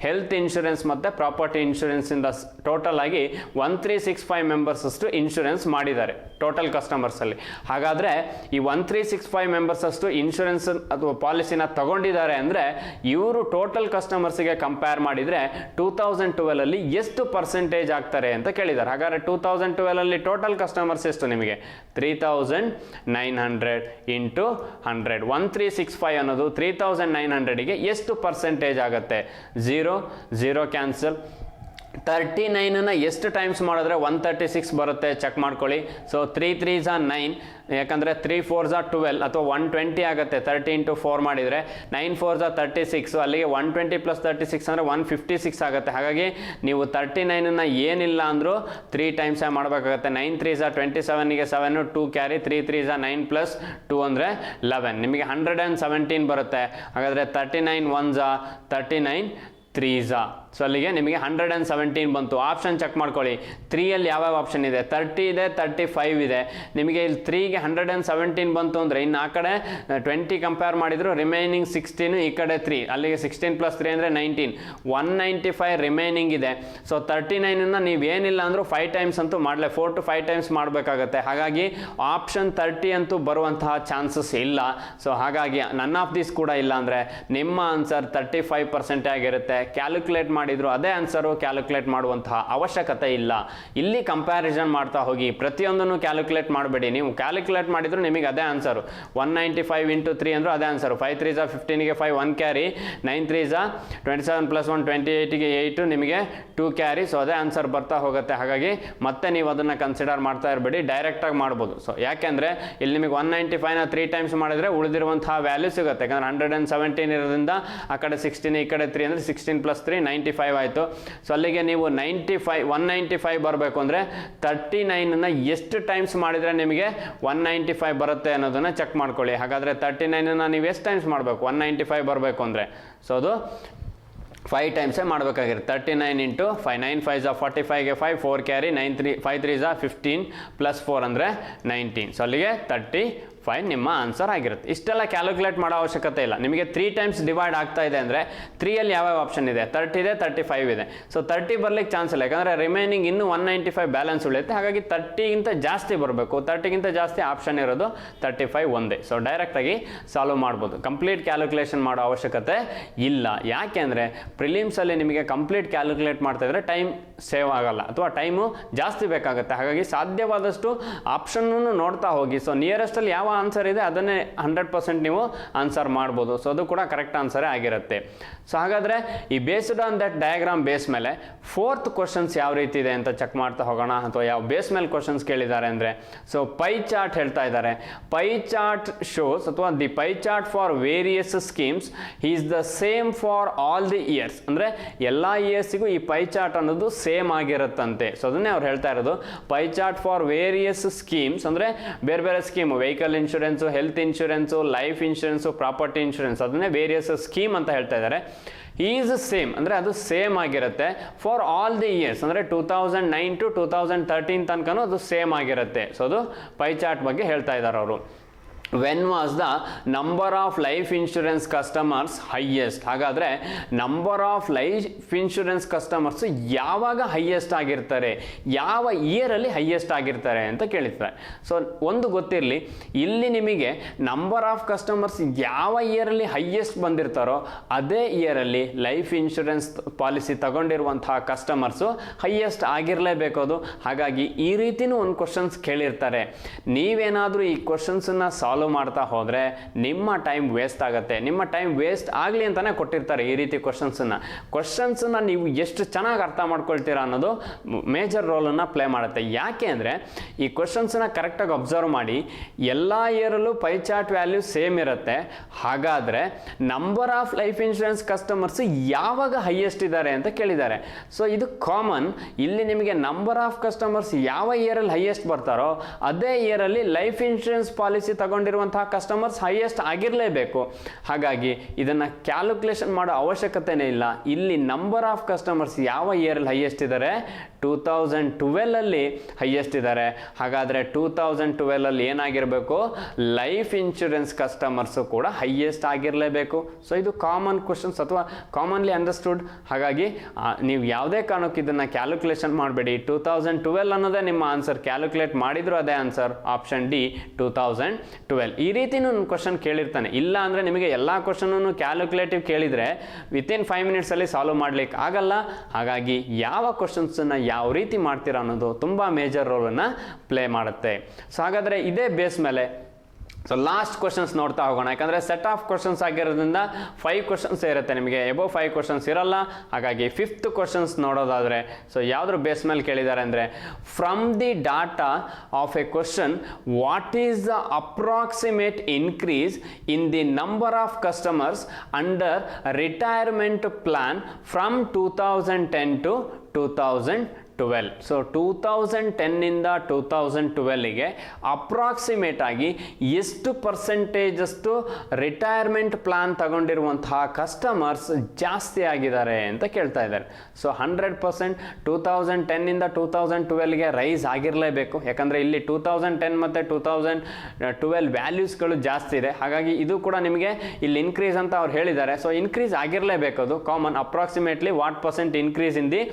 ಹೆಲ್ತ್ ಇನ್ಶೂರೆನ್ಸ್ ಮತ್ತು ಪ್ರಾಪರ್ಟಿ ಇನ್ಶೂರೆನ್ಸಿಂದ ಟೋಟಲ್ ಆಗಿ 1365 ಮೆಂಬರ್ಸ್ ಅಷ್ಟು ಇನ್ಶೂರೆನ್ಸ್ ಮಾಡಿದ್ದಾರೆ ಟೋಟಲ್ ಕಸ್ಟಮರ್ಸಲ್ಲಿ. ಹಾಗಾದರೆ ಈ 1365 ಮೆಂಬರ್ಸ್ ಅಷ್ಟು ಇನ್ಶೂರೆನ್ಸ್ ಅಥವಾ ಪಾಲಿಸಿನ ತಗೊಂಡಿದ್ದಾರೆ ಅಂದರೆ ಇವರು ಟೋಟಲ್ ಕಸ್ಟಮರ್ಸಿಗೆ ಕಂಪೇರ್ ಮಾಡಿದರೆ 2012ಅಲ್ಲಿ ಎಷ್ಟು ಪರ್ಸೆಂಟೇಜ್ ಆಗ್ತಾರೆ ಅಂತ ಕೇಳಿದ್ದಾರೆ. ಹಾಗಾದರೆ 2012ಅಲ್ಲಿ ಟೋಟಲ್ ಕಸ್ಟಮರ್ಸ್ ಎಷ್ಟು ನಿಮಗೆ 3900 ಇಂಟು 100 1365 ಅನ್ನೋದು 3900ಗೆ ಎಷ್ಟು ಪರ್ಸೆಂಟೇಜ್ ಆಗುತ್ತೆ 0 ಕ್ಯಾನ್ಸಲ್. 39 ಎಷ್ಟು ಟೈಮ್ಸ್ ಮಾಡಿದ್ರೆ 136 ಬರುತ್ತೆ ಚೆಕ್ ಮಾಡ್ಕೊಳ್ಳಿ. ಸೊ 3 3s 9 ಯಾಕಂದರೆ 3 4s 12 ಅಥವಾ 120 ಆಗುತ್ತೆ 30 ಇಂಟು 4 ಮಾಡಿದರೆ 9 4s 36 ಅಲ್ಲಿಗೆ 120 ಪ್ಲಸ್ 36 ಅಂದರೆ 156 ಆಗುತ್ತೆ. ಹಾಗಾಗಿ ನೀವು 39 ಏನಿಲ್ಲ ಅಂದರೂ 3 ಟೈಮ್ಸೇ ಮಾಡಬೇಕಾಗುತ್ತೆ. 9 3s 27ಗೆ 7 2 ಕ್ಯಾರಿ 3 3s 9 ಪ್ಲಸ್ 2 ಅಂದರೆ 11 ನಿಮಗೆ 117 ಬರುತ್ತೆ. ಹಾಗಾದರೆ 39 1s 39 3s. ಸೊ ಅಲ್ಲಿಗೆ ನಿಮಗೆ 117 ಬಂತು. ಆಪ್ಷನ್ ಚೆಕ್ ಮಾಡ್ಕೊಳ್ಳಿ 3ಯಲ್ಲಿ ಯಾವ್ಯಾವ ಆಪ್ಷನ್ ಇದೆ 30 ಇದೆ 35 ಇದೆ. ನಿಮಗೆ ಇಲ್ಲಿ 3ಗೆ 117 ಬಂತು ಅಂದರೆ ಇನ್ನು ಆ ಕಡೆ 20 ಕಂಪೇರ್ ಮಾಡಿದ್ರು ರಿಮೈನಿಂಗ್ 16 ಈ ಕಡೆ 3 ಅಲ್ಲಿಗೆ 16 ಪ್ಲಸ್ 3 ಅಂದರೆ 19 195 ರಿಮೈನಿಂಗ್ ಇದೆ. ಸೊ 39 ನೀವೇನಿಲ್ಲ ಅಂದರೂ 5 ಟೈಮ್ಸ್ ಅಂತೂ ಮಾಡಲೇ 4 to 5 ಟೈಮ್ಸ್ ಮಾಡಬೇಕಾಗತ್ತೆ. ಹಾಗಾಗಿ ಆಪ್ಷನ್ 30 ಅಂತೂ ಬರುವಂತಹ ಚಾನ್ಸಸ್ ಇಲ್ಲ. ಸೊ ಹಾಗಾಗಿ ನನ್ ಆಫ್ ದಿಸ್ ಕೂಡ ಇಲ್ಲ ಅಂದರೆ ನಿಮ್ಮ ಆನ್ಸರ್ 35% ಆಗಿರುತ್ತೆ. ಕ್ಯಾಲ್ಕುಲೇಟ್ ಮಾಡಿದ್ರು ಅದೇ ಆನ್ಸರು ಕ್ಯಾಲ್ಕುಲೇಟ್ ಮಾಡುವಂತಹ ಅವಶ್ಯಕತೆ ಇಲ್ಲ. ಇಲ್ಲಿ ಕಂಪ್ಯಾರಿಸನ್ ಮಾಡ್ತಾ ಹೋಗಿ ಪ್ರತಿಯೊಂದನ್ನು ಕ್ಯಾಲ್ಕುಲೇಟ್ ಮಾಡಬೇಡಿ. ನೀವು ಕ್ಯಾಲ್ಕುಲೇಟ್ ಮಾಡಿದ್ರು ನಿಮಗೆ ಅದೇ ಆನ್ಸರು 195 ಇಂಟು 3 ಅಂದರೂ ಅದೇ answer. 5 3s 15ಗೆ 5 1 carry 9 3s 27 plus 1 28ಗೆ 8 ನಿಮಗೆ 2 ಕ್ಯಾರಿ. ಸೊ ಅದೇ ಆನ್ಸರ್ ಬರ್ತಾ ಹೋಗುತ್ತೆ. ಹಾಗಾಗಿ ಮತ್ತೆ ನೀವು ಅದನ್ನು ಕನ್ಸಿಡರ್ ಮಾಡ್ತಾ ಇರಬೇಡಿ, ಡೈರೆಕ್ಟಾಗಿ ಮಾಡ್ಬೋದು. ಸೊ ಯಾಕೆಂದರೆ ಇಲ್ಲಿ ನಿಮಗೆ 195ನ 3 ಟೈಮ್ಸ್ ಮಾಡಿದರೆ ಉಳಿದಿರುವಂತಹ ವ್ಯಾಲ್ಯೂ ಸಿಗುತ್ತೆ. ಯಾಕಂದರೆ 117 ಇರೋದ್ರಿಂದ ಆ ಕಡೆ 16 ಈ ಕಡೆ 3 ಅಂದರೆ 16 ಪ್ಲಸ್ 3 95 ಆಯಿತು. ಸೊ ಅಲ್ಲಿಗೆ ನೀವು 195 ಬರಬೇಕು ಅಂದರೆ 39ನ ಎಷ್ಟು ಟೈಮ್ಸ್ ಮಾಡಿದರೆ ನಿಮಗೆ 195 ಬರುತ್ತೆ ಅನ್ನೋದನ್ನು ಚೆಕ್ ಮಾಡ್ಕೊಳ್ಳಿ. ಹಾಗಾದರೆ 39ನ ನೀವು ಎಷ್ಟು ಟೈಮ್ಸ್ ಮಾಡಬೇಕು 195 ಬರಬೇಕು ಅಂದರೆ ಸೊ ಅದು 5 ಟೈಮ್ಸೇ ಮಾಡಬೇಕಾಗಿರುತ್ತೆ. 39 into 5 9 5s 45ಗೆ 5 4 carry 5 3s 15 plus 4 ಅಂದರೆ 19. ಸೊ ಅಲ್ಲಿಗೆ 35 ನಿಮ್ಮ ಆನ್ಸರ್ ಆಗಿರುತ್ತೆ. ಇಷ್ಟೆಲ್ಲ ಕ್ಯಾಲ್ಕುಲೇಟ್ ಮಾಡೋ ಅವಶ್ಯಕತೆ ಇಲ್ಲ. ನಿಮಗೆ 3 ಟೈಮ್ಸ್ ಡಿವೈಡ್ ಆಗ್ತಾ ಇದೆ ಅಂದರೆ 3ಯಲ್ಲಿ ಯಾವ್ಯಾವ ಆಪ್ಷನ್ ಇದೆ 30 ಇದೆ 35 ಇದೆ. ಸೊ 30 ಬರ್ಲಿಕ್ಕೆ ಚಾನ್ಸ್ ಇಲ್ಲ, ಯಾಕಂದರೆ ರಿಮೈನಿಂಗ್ ಇನ್ನೂ 195 ಬ್ಯಾಲೆನ್ಸ್ ಉಳಿಯುತ್ತೆ. ಹಾಗಾಗಿ 30ಗಿಂತ ಜಾಸ್ತಿ ಬರಬೇಕು. 30ಗಿಂತ ಜಾಸ್ತಿ ಆಪ್ಷನ್ ಇರೋದು 35 ಒಂದೇ. ಸೊ ಡೈರೆಕ್ಟಾಗಿ ಸಾಲ್ವ್ ಮಾಡ್ಬೋದು, ಕಂಪ್ಲೀಟ್ ಕ್ಯಾಲ್ಕುಲೇಷನ್ ಮಾಡೋ ಅವಶ್ಯಕತೆ ಇಲ್ಲ. ಯಾಕೆಂದರೆ ಪ್ರಿಲಿಮ್ಸಲ್ಲಿ ನಿಮಗೆ ಕಂಪ್ಲೀಟ್ ಕ್ಯಾಲ್ಕುಲೇಟ್ ಮಾಡ್ತಾ ಇದ್ರೆ ಟೈಮ್ ಸೇವ್ ಆಗಲ್ಲ ಅಥವಾ ಟೈಮು ಜಾಸ್ತಿ ಬೇಕಾಗುತ್ತೆ. ಹಾಗಾಗಿ ಸಾಧ್ಯವಾದಷ್ಟು ಆಪ್ಷನ್ನನ್ನು ನೋಡ್ತಾ ಹೋಗಿ. ಸೊ ನಿಯರೆಸ್ಟಲ್ಲಿ ಯಾವ ಆನ್ಸರ್ ಇದೆ ಅದನ್ನೇ 100% ನೀವು ಆನ್ಸರ್ ಮಾಡ್ಬೋದು. ಸೊ ಅದು ಕೂಡ ಕರೆಕ್ಟ್ ಆನ್ಸರೇ ಆಗಿರುತ್ತೆ. ಸೊ ಹಾಗಾದರೆ ಈ based on that diagram base ಮೇಲೆ 4th ಕ್ವಶನ್ಸ್ ಯಾವ ರೀತಿ ಇದೆ ಅಂತ ಚೆಕ್ ಮಾಡ್ತಾ ಹೋಗೋಣ. ಅಥವಾ ಯಾವ ಬೇಸ್ ಮೇಲೆ ಕ್ವಶನ್ಸ್ ಕೇಳಿದ್ದಾರೆ ಅಂದರೆ ಸೊ ಪೈ ಚಾರ್ಟ್ ಹೇಳ್ತಾ ಇದ್ದಾರೆ. ಪೈ ಚಾರ್ಟ್ ಶೋಸ್ ಅಥವಾ the pie chart for various schemes is the same for all the years. ಅಂದರೆ ಎಲ್ಲ ಇಯರ್ಸಿಗೂ ಈ ಪೈ ಚಾರ್ಟ್ ಅನ್ನೋದು ಸೇಮ್ ಆಗಿರುತ್ತಂತೆ. ಸೊ ಅದನ್ನೇ ಅವ್ರು ಹೇಳ್ತಾ ಇರೋದು pi chart for various schemes ಅಂದರೆ ಬೇರೆ ಬೇರೆ scheme, vehicle insurance, health insurance, life insurance, property insurance, ಅದನ್ನೇ ವೇರಿಯಸ್ ಸ್ಕೀಮ್ ಅಂತ ಹೇಳ್ತಾ ಇದ್ದಾರೆ. ಈಸ್ ಸೇಮ್ ಅಂದರೆ ಅದು ಸೇಮ್ ಆಗಿರುತ್ತೆ ಫಾರ್ ಆಲ್ ದಿ ಇಯರ್ಸ್. ಅಂದರೆ 2009 to 2013 ತನಕನೂ ಅದು ಸೇಮ್ ಆಗಿರುತ್ತೆ. ಸೊ ಅದು ಪೈ ಚಾರ್ಟ್ ಬಗ್ಗೆ ಹೇಳ್ತಾ ಇದ್ದಾರೆ ಅವರು. when was the number of life insurance customers highest? ಹಾಗಾದರೆ number of life insurance customers ಯಾವಾಗ ಹೈಯೆಸ್ಟ್ ಆಗಿರ್ತಾರೆ, ಯಾವ ಇಯರಲ್ಲಿ ಹೈಯೆಸ್ಟ್ ಆಗಿರ್ತಾರೆ ಅಂತ ಕೇಳಿರ್ತಾರೆ. ಸೊ ಒಂದು ಗೊತ್ತಿರಲಿ, ಇಲ್ಲಿ ನಿಮಗೆ ನಂಬರ್ ಆಫ್ ಕಸ್ಟಮರ್ಸ್ ಯಾವ ಇಯರಲ್ಲಿ ಹೈಯೆಸ್ಟ್ ಬಂದಿರ್ತಾರೋ ಅದೇ ಇಯರಲ್ಲಿ ಲೈಫ್ ಇನ್ಶೂರೆನ್ಸ್ ಪಾಲಿಸಿ ತಗೊಂಡಿರುವಂತಹ ಕಸ್ಟಮರ್ಸು ಹೈಯೆಸ್ಟ್ ಆಗಿರಲೇಬೇಕು ಅದು. ಹಾಗಾಗಿ ಈ ರೀತಿನೂ ಒಂದು ಕ್ವಶನ್ಸ್ ಕೇಳಿರ್ತಾರೆ. ನೀವೇನಾದರೂ ಈ ಕ್ವಶನ್ಸನ್ನು ಸಾಲ್ವ್ ಮಾಡ್ತಾ ಹೋದರೆ ನಿಮ್ಮ ಟೈಮ್ ವೇಸ್ಟ್ ಆಗುತ್ತೆ. ನಿಮ್ಮ ಟೈಮ್ ವೇಸ್ಟ್ ಆಗಲಿ ಅಂತಾನೆ ಕೊಟ್ಟಿರ್ತಾರೆ ಈ ರೀತಿ ಕ್ವಶನ್ಸನ್ನು ನೀವು ಎಷ್ಟು ಚೆನ್ನಾಗಿ ಅರ್ಥ ಮಾಡ್ಕೊಳ್ತೀರಾ ಅನ್ನೋದು ಮೇಜರ್ ರೋಲನ್ನು ಪ್ಲೇ ಮಾಡುತ್ತೆ. ಯಾಕೆ ಅಂದರೆ ಈ ಕ್ವಶನ್ಸನ್ನು ಕರೆಕ್ಟಾಗಿ ಅಬ್ಸರ್ವ್ ಮಾಡಿ. ಎಲ್ಲ ಇಯರಲ್ಲೂ ಪೈ ಚಾರ್ಟ್ ವ್ಯಾಲ್ಯೂ ಸೇಮ್ ಇರುತ್ತೆ. ಹಾಗಾದರೆ number of life insurance customers ಯಾವಾಗ ಹೈಯೆಸ್ಟ್ ಇದ್ದಾರೆ ಅಂತ ಕೇಳಿದ್ದಾರೆ. ಸೊ ಇದು ಕಾಮನ್. ಇಲ್ಲಿ ನಿಮಗೆ ನಂಬರ್ ಆಫ್ ಕಸ್ಟಮರ್ಸ್ ಯಾವ ಇಯರಲ್ಲಿ ಹೈಯೆಸ್ಟ್ ಬರ್ತಾರೋ ಅದೇ ಇಯರಲ್ಲಿ ಲೈಫ್ ಇನ್ಶೂರೆನ್ಸ್ ಪಾಲಿಸಿ ತಗೊಂಡಿರೋ ತಗೊಂಡಿರುವಂತಹ ಕಸ್ಟಮರ್ಸ್ ಹೈಯೆಸ್ಟ್ ಆಗಿರಲೇಬೇಕು. ಹಾಗಾಗಿ ಇದನ್ನು ಕ್ಯಾಲ್ಕುಲೇಷನ್ ಮಾಡೋ ಅವಶ್ಯಕತೆನೇ ಇಲ್ಲ. ಇಲ್ಲಿ ನಂಬರ್ ಆಫ್ ಕಸ್ಟಮರ್ಸ್ ಯಾವ ಇಯರಲ್ಲಿ ಹೈಯೆಸ್ಟ್ ಇದ್ದಾರೆ, 2012 ಹೈಯೆಸ್ಟ್ ಇದ್ದಾರೆ. ಹಾಗಾದರೆ 2012 ಏನಾಗಿರಬೇಕು, ಲೈಫ್ ಇನ್ಶೂರೆನ್ಸ್ ಕಸ್ಟಮರ್ಸು ಕೂಡ ಹೈಯೆಸ್ಟ್ ಆಗಿರಲೇಬೇಕು. ಸೊ ಇದು ಕಾಮನ್ ಕ್ವಶನ್ಸ್ ಅಥವಾ ಕಾಮನ್ಲಿ ಅಂಡರ್ಸ್ಟುಡ್. ಹಾಗಾಗಿ ನೀವು ಯಾವುದೇ ಕಾರಣಕ್ಕೆ ಇದನ್ನು ಕ್ಯಾಲ್ಕುಲೇಷನ್ ಮಾಡಬೇಡಿ. 2012 ಅನ್ನೋದೇ ನಿಮ್ಮ ಆನ್ಸರ್. ಕ್ಯಾಲ್ಕುಲೇಟ್ ಮಾಡಿದ್ರು ಅದೇ ಆನ್ಸರ್. Option D 2012. ಈ ರೀತಿನೂ ಕ್ವಶನ್ ಕೇಳಿರ್ತಾನೆ. ಇಲ್ಲ ಅಂದರೆ ನಿಮಗೆ ಎಲ್ಲ ಕ್ವಶನನ್ನು ಕ್ಯಾಲ್ಕುಲೇಟಿವ್ ಕೇಳಿದರೆ ವಿತಿನ್ 5 ಮಿನಿಟ್ಸಲ್ಲಿ ಸಾಲ್ವ್ ಮಾಡ್ಲಿಕ್ಕೆ ಆಗಲ್ಲ. ಹಾಗಾಗಿ ಯಾವ ಕ್ವಶನ್ಸನ್ನು ಯಾವ ರೀತಿ ಮಾಡ್ತೀರಾ ಅನ್ನೋದು ತುಂಬ ಮೇಜರ್ ರೋಲನ್ನು ಪ್ಲೇ ಮಾಡುತ್ತೆ. ಸೊ ಹಾಗಾದರೆ ಇದೇ ಬೇಸ್ ಮೇಲೆ ಸೊ ಲಾಸ್ಟ್ ಕ್ವಶನ್ಸ್ ನೋಡ್ತಾ ಹೋಗೋಣ. ಯಾಕಂದರೆ ಸೆಟ್ ಆಫ್ ಕ್ವಶನ್ಸ್ ಆಗಿರೋದ್ರಿಂದ 5 ಕ್ವಶನ್ಸ್ ಇರುತ್ತೆ ನಿಮಗೆ, ಎಬೋ 5 ಕ್ವಶನ್ಸ್ ಇರಲ್ಲ. ಹಾಗಾಗಿ 5th ಕ್ವಶನ್ಸ್ ನೋಡೋದಾದರೆ ಸೊ ಯಾವುದ್ರ ಬೇಸ್ ಮೇಲೆ ಕೇಳಿದ್ದಾರೆ ಅಂದರೆ, from the data of a question what is the approximate increase in the number of customers under retirement plan from 2010 to 2012. So 2010 2012ಗೆ ಅಪ್ರಾಕ್ಸಿಮೇಟ್ ಆಗಿ ಎಷ್ಟು ಪರ್ಸೆಂಟೇಜಷ್ಟು ರಿಟೈರ್ಮೆಂಟ್ ಪ್ಲಾನ್ ತಗೊಂಡಿರುವಂತಹ ಕಸ್ಟಮರ್ಸ್ ಜಾಸ್ತಿ ಆಗಿದ್ದಾರೆ ಅಂತ ಕೇಳ್ತಾ ಇದ್ದಾರೆ. ಸೊ 100% 2010 2012ಗೆ ರೈಸ್ ಆಗಿರಲೇಬೇಕು. ಯಾಕಂದರೆ ಇಲ್ಲಿ 2010 ಮತ್ತು 2012 ವ್ಯಾಲ್ಯೂಸ್ಗಳು ಜಾಸ್ತಿ ಇದೆ. ಹಾಗಾಗಿ ಇದು ಕೂಡ ನಿಮಗೆ ಇಲ್ಲಿ ಇನ್ಕ್ರೀಸ್ ಅಂತ ಅವ್ರು ಹೇಳಿದ್ದಾರೆ. ಸೊ ಇನ್ಕ್ರೀಸ್ ಆಗಿರಲೇಬೇಕು, ಅದು common. Approximately what percent increase in the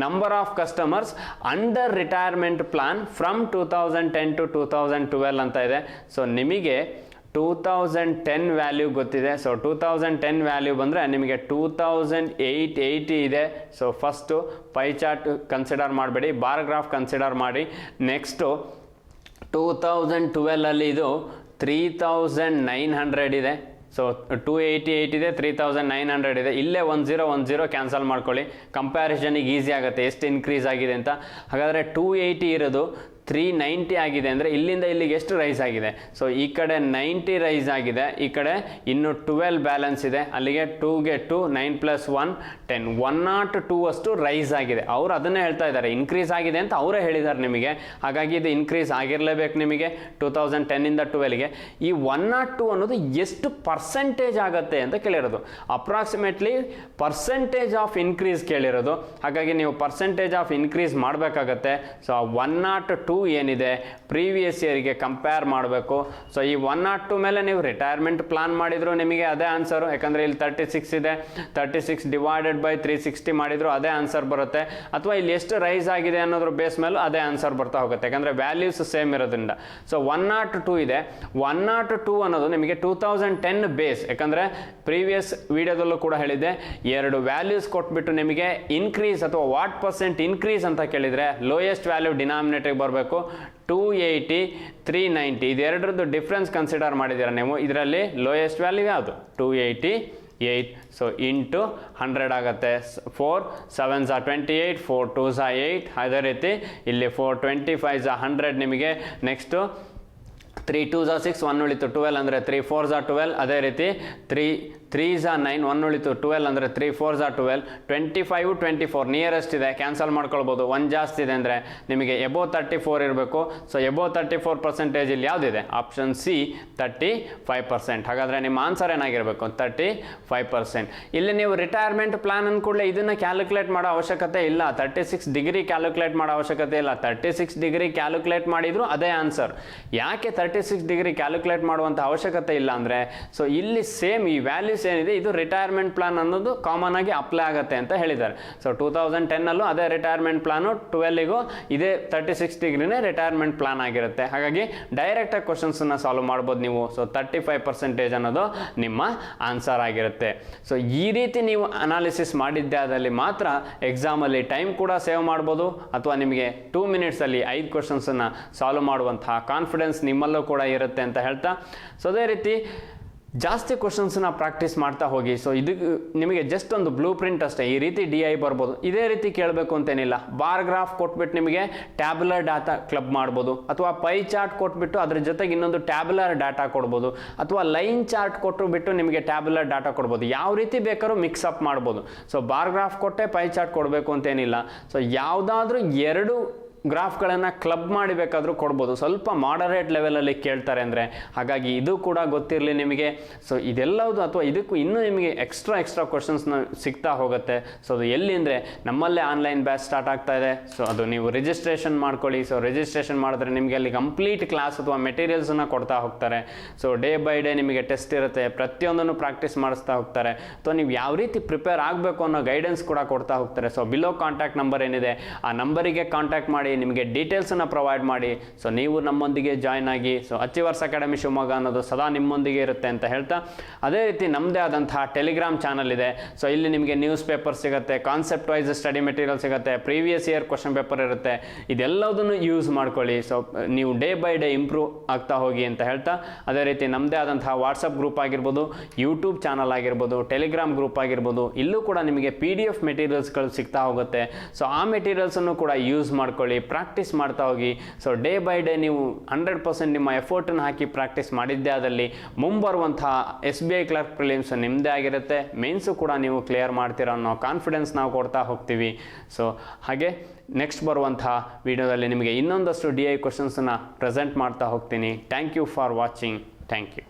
number of customers under retirement plan from 2010 to 2012 ಅಂತ ಇದೆ. ಸೊ ನಿಮಗೆ 2010 ವ್ಯಾಲ್ಯೂ ಗೊತ್ತಿದೆ. ಸೊ 2010 ವ್ಯಾಲ್ಯೂ ಬಂದರೆ ನಿಮಗೆ 2080 ಇದೆ. So first pi chart consider ಮಾಡಬೇಡಿ, ಬಾರ್ ಗ್ರಾಫ್ ಕನ್ಸಿಡರ್ ಮಾಡಿ. ನೆಕ್ಸ್ಟು 2012 ಇದು 3900 ಇದೆ. ಸೊ 288 ಇದೆ, 3900 ಇದೆ. ಇಲ್ಲೇ 1010 ಕ್ಯಾನ್ಸಲ್ ಮಾಡ್ಕೊಳ್ಳಿ, ಕಂಪ್ಯಾರಿಸನಿಗೆ ಈಸಿ ಆಗುತ್ತೆ ಎಷ್ಟು ಇನ್ಕ್ರೀಸ್ ಆಗಿದೆ ಅಂತ. ಹಾಗಾದರೆ 280 ಇರೋದು 390 ಆಗಿದೆ ಅಂದರೆ ಇಲ್ಲಿಂದ ಇಲ್ಲಿಗೆ ಎಷ್ಟು ರೈಸ್ ಆಗಿದೆ. ಸೊ ಈ ಕಡೆ 90 ರೈಸ್ ಆಗಿದೆ, ಈ ಕಡೆ ಇನ್ನು 12 ಬ್ಯಾಲೆನ್ಸ್ ಇದೆ. ಅಲ್ಲಿಗೆ 2ಗೆ 2 9 + 1 10 102 ಅಷ್ಟು ರೈಸ್ ಆಗಿದೆ. ಅವರು ಅದನ್ನೇ ಹೇಳ್ತಾ ಇದ್ದಾರೆ, ಇನ್ಕ್ರೀಸ್ ಆಗಿದೆ ಅಂತ ಅವರೇ ಹೇಳಿದ್ದಾರೆ ನಿಮಗೆ. ಹಾಗಾಗಿ ಇದು ಇನ್ಕ್ರೀಸ್ ಆಗಿರಲೇಬೇಕು ನಿಮಗೆ 2010 12ಗೆ. ಈ 102 ಅನ್ನೋದು ಎಷ್ಟು ಪರ್ಸೆಂಟೇಜ್ ಆಗುತ್ತೆ ಅಂತ ಕೇಳಿರೋದು. ಅಪ್ರಾಕ್ಸಿಮೇಟ್ಲಿ ಪರ್ಸೆಂಟೇಜ್ ಆಫ್ ಇನ್ಕ್ರೀಸ್ ಕೇಳಿರೋದು. ಹಾಗಾಗಿ ನೀವು ಪರ್ಸೆಂಟೇಜ್ ಆಫ್ ಇನ್ಕ್ರೀಸ್ ಮಾಡಬೇಕಾಗತ್ತೆ. ಸೊ 102 ಏನಿದೆ ಪ್ರೀವಿಯಸ್ ಇಯರ್ಗೆ ಕಂಪೇರ್ ಮಾಡಬೇಕು. ಸೊ ಈ 102 ಮೇಲೆ ನೀವು ರಿಟೈರ್ಮೆಂಟ್ ಪ್ಲಾನ್ ಮಾಡಿದ್ರು ನಿಮಗೆ ಅದೇ ಆನ್ಸರು. ಯಾಕಂದರೆ ಇಲ್ಲಿ 36 ಇದೆ, 36 ಡಿವೈಡೆಡ್ ಬೈ 360 ಮಾಡಿದ್ರು ಅದೇ ಆನ್ಸರ್ ಬರುತ್ತೆ. ಅಥವಾ ಇಲ್ಲಿ ಎಷ್ಟು ರೈಸ್ ಆಗಿದೆ ಅನ್ನೋದ್ರ ಬೇಸ್ ಮೇಲೂ ಅದೇ ಆನ್ಸರ್ ಬರ್ತಾ ಹೋಗುತ್ತೆ, ಯಾಕಂದರೆ ವ್ಯಾಲ್ಯೂಸ್ ಸೇಮ್ ಇರೋದ್ರಿಂದ. ಸೊ 102 ಇದೆ. 102 ಅನ್ನೋದು ನಿಮಗೆ 2010 ಬೇಸ್. ಯಾಕಂದರೆ ಪ್ರೀವಿಯಸ್ ವಿಡಿಯೋದಲ್ಲೂ ಕೂಡ ಹೇಳಿದ್ದೆ, 2 ವ್ಯಾಲ್ಯೂಸ್ ಕೊಟ್ಬಿಟ್ಟು ನಿಮಗೆ ಇನ್ಕ್ರೀಸ್ ಅಥವಾ ವಾಟ್ ಪರ್ಸೆಂಟ್ ಇನ್ಕ್ರೀಸ್ ಅಂತ ಕೇಳಿದರೆ ಲೋಯೆಸ್ಟ್ ವ್ಯಾಲ್ಯೂ ಡಿನಾಮಿನೇಟರ್ಗೆ ಬರಬೇಕು. 280 390 ಇದೆರಡರದ್ದು ಡಿಫ್ರೆನ್ಸ್ ಕನ್ಸಿಡರ್ ಮಾಡಿದ್ದೀರಾ ನೀವು. ಇದರಲ್ಲಿ ಲೋಯೆಸ್ಟ್ ವ್ಯಾಲ್ಯೂ ಯಾವುದು, 288. ಸೊ ಇಂಟು 100 ಆಗುತ್ತೆ. 4 7s are 28, 4 2s are 8. ಅದೇ ರೀತಿ ಇಲ್ಲಿ 4 25s are 100 ನಿಮಗೆ. ನೆಕ್ಸ್ಟು 3 2s are 6, 1 ಉಳಿತು 12 ಅಂದರೆ 3 4s are 12. ಅದೇ ರೀತಿ 3 3s are 9, 1 ಉಳಿತು 12 ಅಂದರೆ 3 4s are 12. 25 24 ನಿಯರೆಸ್ಟ್ ಇದೆ, ಕ್ಯಾನ್ಸಲ್ ಮಾಡ್ಕೊಳ್ಬೋದು. 1 ಜಾಸ್ತಿ ಇದೆ ಅಂದರೆ ನಿಮಗೆ ಎಬೋ 34 ಇರಬೇಕು. ಸೊ ಎಬೋ 34% ಇಲ್ಲಿ ಯಾವುದಿದೆ, ಆಪ್ಷನ್ ಸಿ 35%. ಹಾಗಾದರೆ ನಿಮ್ಮ ಆನ್ಸರ್ ಏನಾಗಿರಬೇಕು, 35%. ಇಲ್ಲಿ ನೀವು ರಿಟೈರ್ಮೆಂಟ್ ಪ್ಲಾನ್ ಅಂದ್ಕೂಡಲೇ ಇದನ್ನು ಕ್ಯಾಲ್ಕುಲೇಟ್ ಮಾಡೋ ಅವಶ್ಯಕತೆ ಇಲ್ಲ. 36 ಡಿಗ್ರಿ ಕ್ಯಾಲ್ಕುಲೇಟ್ ಮಾಡೋ ಅವಶ್ಯಕತೆ ಇಲ್ಲ. 36 ಡಿಗ್ರಿ ಕ್ಯಾಲ್ಕುಲೇಟ್ ಮಾಡಿದ್ರು ಅದೇ ಆನ್ಸರ್. ಯಾಕೆ 36 ಡಿಗ್ರಿ ಕ್ಯಾಲ್ಕುಲೇಟ್ ಮಾಡುವಂಥ ಅವಶ್ಯಕತೆ ಇಲ್ಲ ಅಂದರೆ, ಸೊ ಇಲ್ಲಿ ಸೇಮ್ ಈ ವ್ಯಾಲ್ಯೂಸ್ ಏನಿದೆ ಇದು ರಿಟೈರ್ಮೆಂಟ್ ಪ್ಲಾನ್ ಅನ್ನೋದು ಕಾಮನ್ ಆಗಿ ಅಪ್ಲೈ ಆಗುತ್ತೆ ಅಂತ ಹೇಳಿದ್ದಾರೆ. ಸೊ 2010 ಅದೇ ರಿಟೈರ್ಮೆಂಟ್ ಪ್ಲಾನು, 12ಗೂ ಇದೇ 36 ಡಿಗ್ರಿನೇ ರಿಟೈರ್ಮೆಂಟ್ ಪ್ಲಾನ್ ಆಗಿರುತ್ತೆ. ಹಾಗಾಗಿ ಡೈರೆಕ್ಟಾಗಿ ಕ್ವಶನ್ಸನ್ನು ಸಾಲ್ವ್ ಮಾಡ್ಬೋದು ನೀವು. ಸೊ 35% ಅನ್ನೋದು ನಿಮ್ಮ ಆನ್ಸರ್ ಆಗಿರುತ್ತೆ. ಸೊ ಈ ರೀತಿ ನೀವು ಅನಾಲಿಸಿಸ್ ಮಾಡಿದ್ದೆ ಆದಲ್ಲಿ ಮಾತ್ರ ಎಕ್ಸಾಮಲ್ಲಿ ಟೈಮ್ ಕೂಡ ಸೇವ್ ಮಾಡ್ಬೋದು, ಅಥವಾ ನಿಮಗೆ 2 ಮಿನಿಟ್ಸಲ್ಲಿ 5 ಕ್ವಶನ್ಸನ್ನು ಸಾಲ್ವ್ ಮಾಡುವಂತಹ ಕಾನ್ಫಿಡೆನ್ಸ್ ನಿಮ್ಮಲ್ಲೂ ಕೂಡ ಇರುತ್ತೆ ಅಂತ ಹೇಳ್ತಾ, ಸೊ ಅದೇ ರೀತಿ ಜಾಸ್ತಿ ಕ್ವಶನ್ಸ್ನ ಪ್ರಾಕ್ಟೀಸ್ ಮಾಡ್ತಾ ಹೋಗಿ. ಸೊ ಇದು ನಿಮಗೆ ಜಸ್ಟ್ ಒಂದು ಬ್ಲೂ ಪ್ರಿಂಟ್ ಅಷ್ಟೇ. ಈ ರೀತಿ DI ಬರ್ಬೋದು, ಇದೇ ರೀತಿ ಕೇಳಬೇಕು ಅಂತೇನಿಲ್ಲ. ಬಾರ್ ಗ್ರಾಫ್ ಕೊಟ್ಬಿಟ್ಟು ನಿಮಗೆ ಟ್ಯಾಬ್ಯುಲರ್ ಡಾಟಾ ಕ್ಲಬ್ ಮಾಡ್ಬೋದು, ಅಥವಾ ಪೈ ಚಾರ್ಟ್ ಕೊಟ್ಬಿಟ್ಟು ಅದ್ರ ಜೊತೆಗೆ ಇನ್ನೊಂದು ಟ್ಯಾಬ್ಯುಲರ್ ಡಾಟಾ ಕೊಡ್ಬೋದು, ಅಥವಾ ಲೈನ್ ಚಾರ್ಟ್ ಕೊಟ್ಟುಬಿಟ್ಟು ನಿಮಗೆ ಟ್ಯಾಬ್ಯುಲರ್ ಡಾಟಾ ಕೊಡ್ಬೋದು. ಯಾವ ರೀತಿ ಬೇಕಾದ್ರೂ ಮಿಕ್ಸಪ್ ಮಾಡ್ಬೋದು. ಸೊ ಬಾರ್ ಗ್ರಾಫ್ ಕೊಟ್ಟೆ ಪೈ ಚಾರ್ಟ್ ಕೊಡಬೇಕು ಅಂತೇನಿಲ್ಲ. ಸೊ ಯಾವುದಾದ್ರೂ 2 ಗ್ರಾಫ್ಗಳನ್ನು ಕ್ಲಬ್ ಮಾಡಿ ಬೇಕಾದರೂ ಕೊಡ್ಬೋದು, ಸ್ವಲ್ಪ ಮಾಡರೇಟ್ ಲೆವೆಲಲ್ಲಿ ಕೇಳ್ತಾರೆ ಅಂದರೆ. ಹಾಗಾಗಿ ಇದು ಕೂಡ ಗೊತ್ತಿರಲಿ ನಿಮಗೆ. ಸೊ ಇದೆಲ್ಲವುದು ಅಥವಾ ಇದಕ್ಕೂ ಇನ್ನೂ ನಿಮಗೆ ಎಕ್ಸ್ಟ್ರಾ ಕ್ವಶನ್ಸ್ನ ಸಿಗ್ತಾ ಹೋಗುತ್ತೆ. ಸೊ ಅದು ಎಲ್ಲಿ ಅಂದರೆ ನಮ್ಮಲ್ಲೇ ಆನ್ಲೈನ್ ಬ್ಯಾಚ್ ಸ್ಟಾರ್ಟ್ ಆಗ್ತಾ ಇದೆ. ಸೊ ಅದು ನೀವು ರಿಜಿಸ್ಟ್ರೇಷನ್ ಮಾಡ್ಕೊಳ್ಳಿ. ಸೊ ರಿಜಿಸ್ಟ್ರೇಷನ್ ಮಾಡಿದ್ರೆ ನಿಮಗೆ ಅಲ್ಲಿ ಕಂಪ್ಲೀಟ್ ಕ್ಲಾಸ್ ಅಥವಾ ಮೆಟೀರಿಯಲ್ಸನ್ನು ಕೊಡ್ತಾ ಹೋಗ್ತಾರೆ. ಸೊ ಡೇ ಬೈ ಡೇ ನಿಮಗೆ ಟೆಸ್ಟ್ ಇರುತ್ತೆ, ಪ್ರತಿಯೊಂದನ್ನು ಪ್ರಾಕ್ಟೀಸ್ ಮಾಡಿಸ್ತಾ ಹೋಗ್ತಾರೆ. ಅಥವಾ ನೀವು ಯಾವ ರೀತಿ ಪ್ರಿಪೇರ್ ಆಗಬೇಕು ಅನ್ನೋ ಗೈಡೆನ್ಸ್ ಕೂಡ ಕೊಡ್ತಾ ಹೋಗ್ತಾರೆ. ಸೊ ಬಿಲೋ ಕಾಂಟ್ಯಾಕ್ಟ್ ನಂಬರ್ ಏನಿದೆ ಆ ನಂಬರಿಗೆ ಕಾಂಟ್ಯಾಕ್ಟ್ ಮಾಡಿ, ನಿಮಗೆ ಡೀಟೇಲ್ಸನ್ನು ಪ್ರೊವೈಡ್ ಮಾಡಿ. ಸೊ ನೀವು ನಮ್ಮೊಂದಿಗೆ ಜಾಯ್ನ್ ಆಗಿ. ಸೊ ಅಚೀವರ್ಸ್ ಅಕಾಡೆಮಿ ಶಿವಮೊಗ್ಗ ಅನ್ನೋದು ಸದಾ ನಿಮ್ಮೊಂದಿಗೆ ಇರುತ್ತೆ ಅಂತ ಹೇಳ್ತಾ, ಅದೇ ರೀತಿ ನಮ್ಮದೇ ಆದಂತಹ ಟೆಲಿಗ್ರಾಮ್ ಚಾನಲ್ ಇದೆ. ಸೊ ಇಲ್ಲಿ ನಿಮಗೆ ನ್ಯೂಸ್ ಪೇಪರ್ ಸಿಗುತ್ತೆ, ಕಾನ್ಸೆಪ್ಟ್ ವೈಸ್ ಸ್ಟಡಿ ಮೆಟೀರಿಯಲ್ ಸಿಗುತ್ತೆ, ಪ್ರೀವಿಯಸ್ ಇಯರ್ ಕ್ವಶನ್ ಪೇಪರ್ ಇರುತ್ತೆ. ಇದೆಲ್ಲದನ್ನು ಯೂಸ್ ಮಾಡ್ಕೊಳ್ಳಿ. ಸೊ ನೀವು ಡೇ ಬೈ ಡೇ ಇಂಪ್ರೂವ್ ಆಗ್ತಾ ಹೋಗಿ ಅಂತ ಹೇಳ್ತಾ, ಅದೇ ರೀತಿ ನಮ್ಮದೇ ಆದಂತಹ ವಾಟ್ಸಪ್ ಗ್ರೂಪ್ ಆಗಿರ್ಬೋದು, ಯೂಟ್ಯೂಬ್ ಚಾನಲ್ ಆಗಿರ್ಬೋದು, ಟೆಲಿಗ್ರಾಮ್ ಗ್ರೂಪ್ ಆಗಿರ್ಬೋದು, ಇಲ್ಲೂ ಕೂಡ ನಿಮಗೆ PDF ಮೆಟೀರಿಯಲ್ಸ್ಗಳು ಸಿಗ್ತಾ ಹೋಗುತ್ತೆ. ಸೊ ಆ ಮೆಟೀರಿಯಲ್ಸನ್ನು ಕೂಡ ಯೂಸ್ ಮಾಡ್ಕೊಳ್ಳಿ, ಪ್ರಾಕ್ಟೀಸ್ ಮಾಡ್ತಾ ಹೋಗಿ. ಸೊ ಡೇ ಬೈ ಡೇ ನೀವು 100% ನಿಮ್ಮ ಎಫರ್ಟನ್ನು ಹಾಕಿ ಪ್ರಾಕ್ಟೀಸ್ ಮಾಡಿದ್ದೇ ಆದಲ್ಲಿ ಮುಂಬರುವಂತಹ SBI ಕ್ಲರ್ಕ್ ಪ್ರಿಲಿಮ್ಸ್ ನಿಮ್ಮದೇ ಆಗಿರುತ್ತೆ. ಮೇನ್ಸು ಕೂಡ ನೀವು ಕ್ಲಿಯರ್ ಮಾಡ್ತೀರ ಅನ್ನೋ ಕಾನ್ಫಿಡೆನ್ಸ್ ನಾವು ಕೊಡ್ತಾ ಹೋಗ್ತೀವಿ. ಸೊ ಹಾಗೆ ನೆಕ್ಸ್ಟ್ ಬರುವಂತಹ ವಿಡಿಯೋದಲ್ಲಿ ನಿಮಗೆ ಇನ್ನೊಂದಷ್ಟು DI ಕ್ವಶನ್ಸನ್ನು ಪ್ರೆಸೆಂಟ್ ಮಾಡ್ತಾ ಹೋಗ್ತೀನಿ. Thank you for watching. Thank you.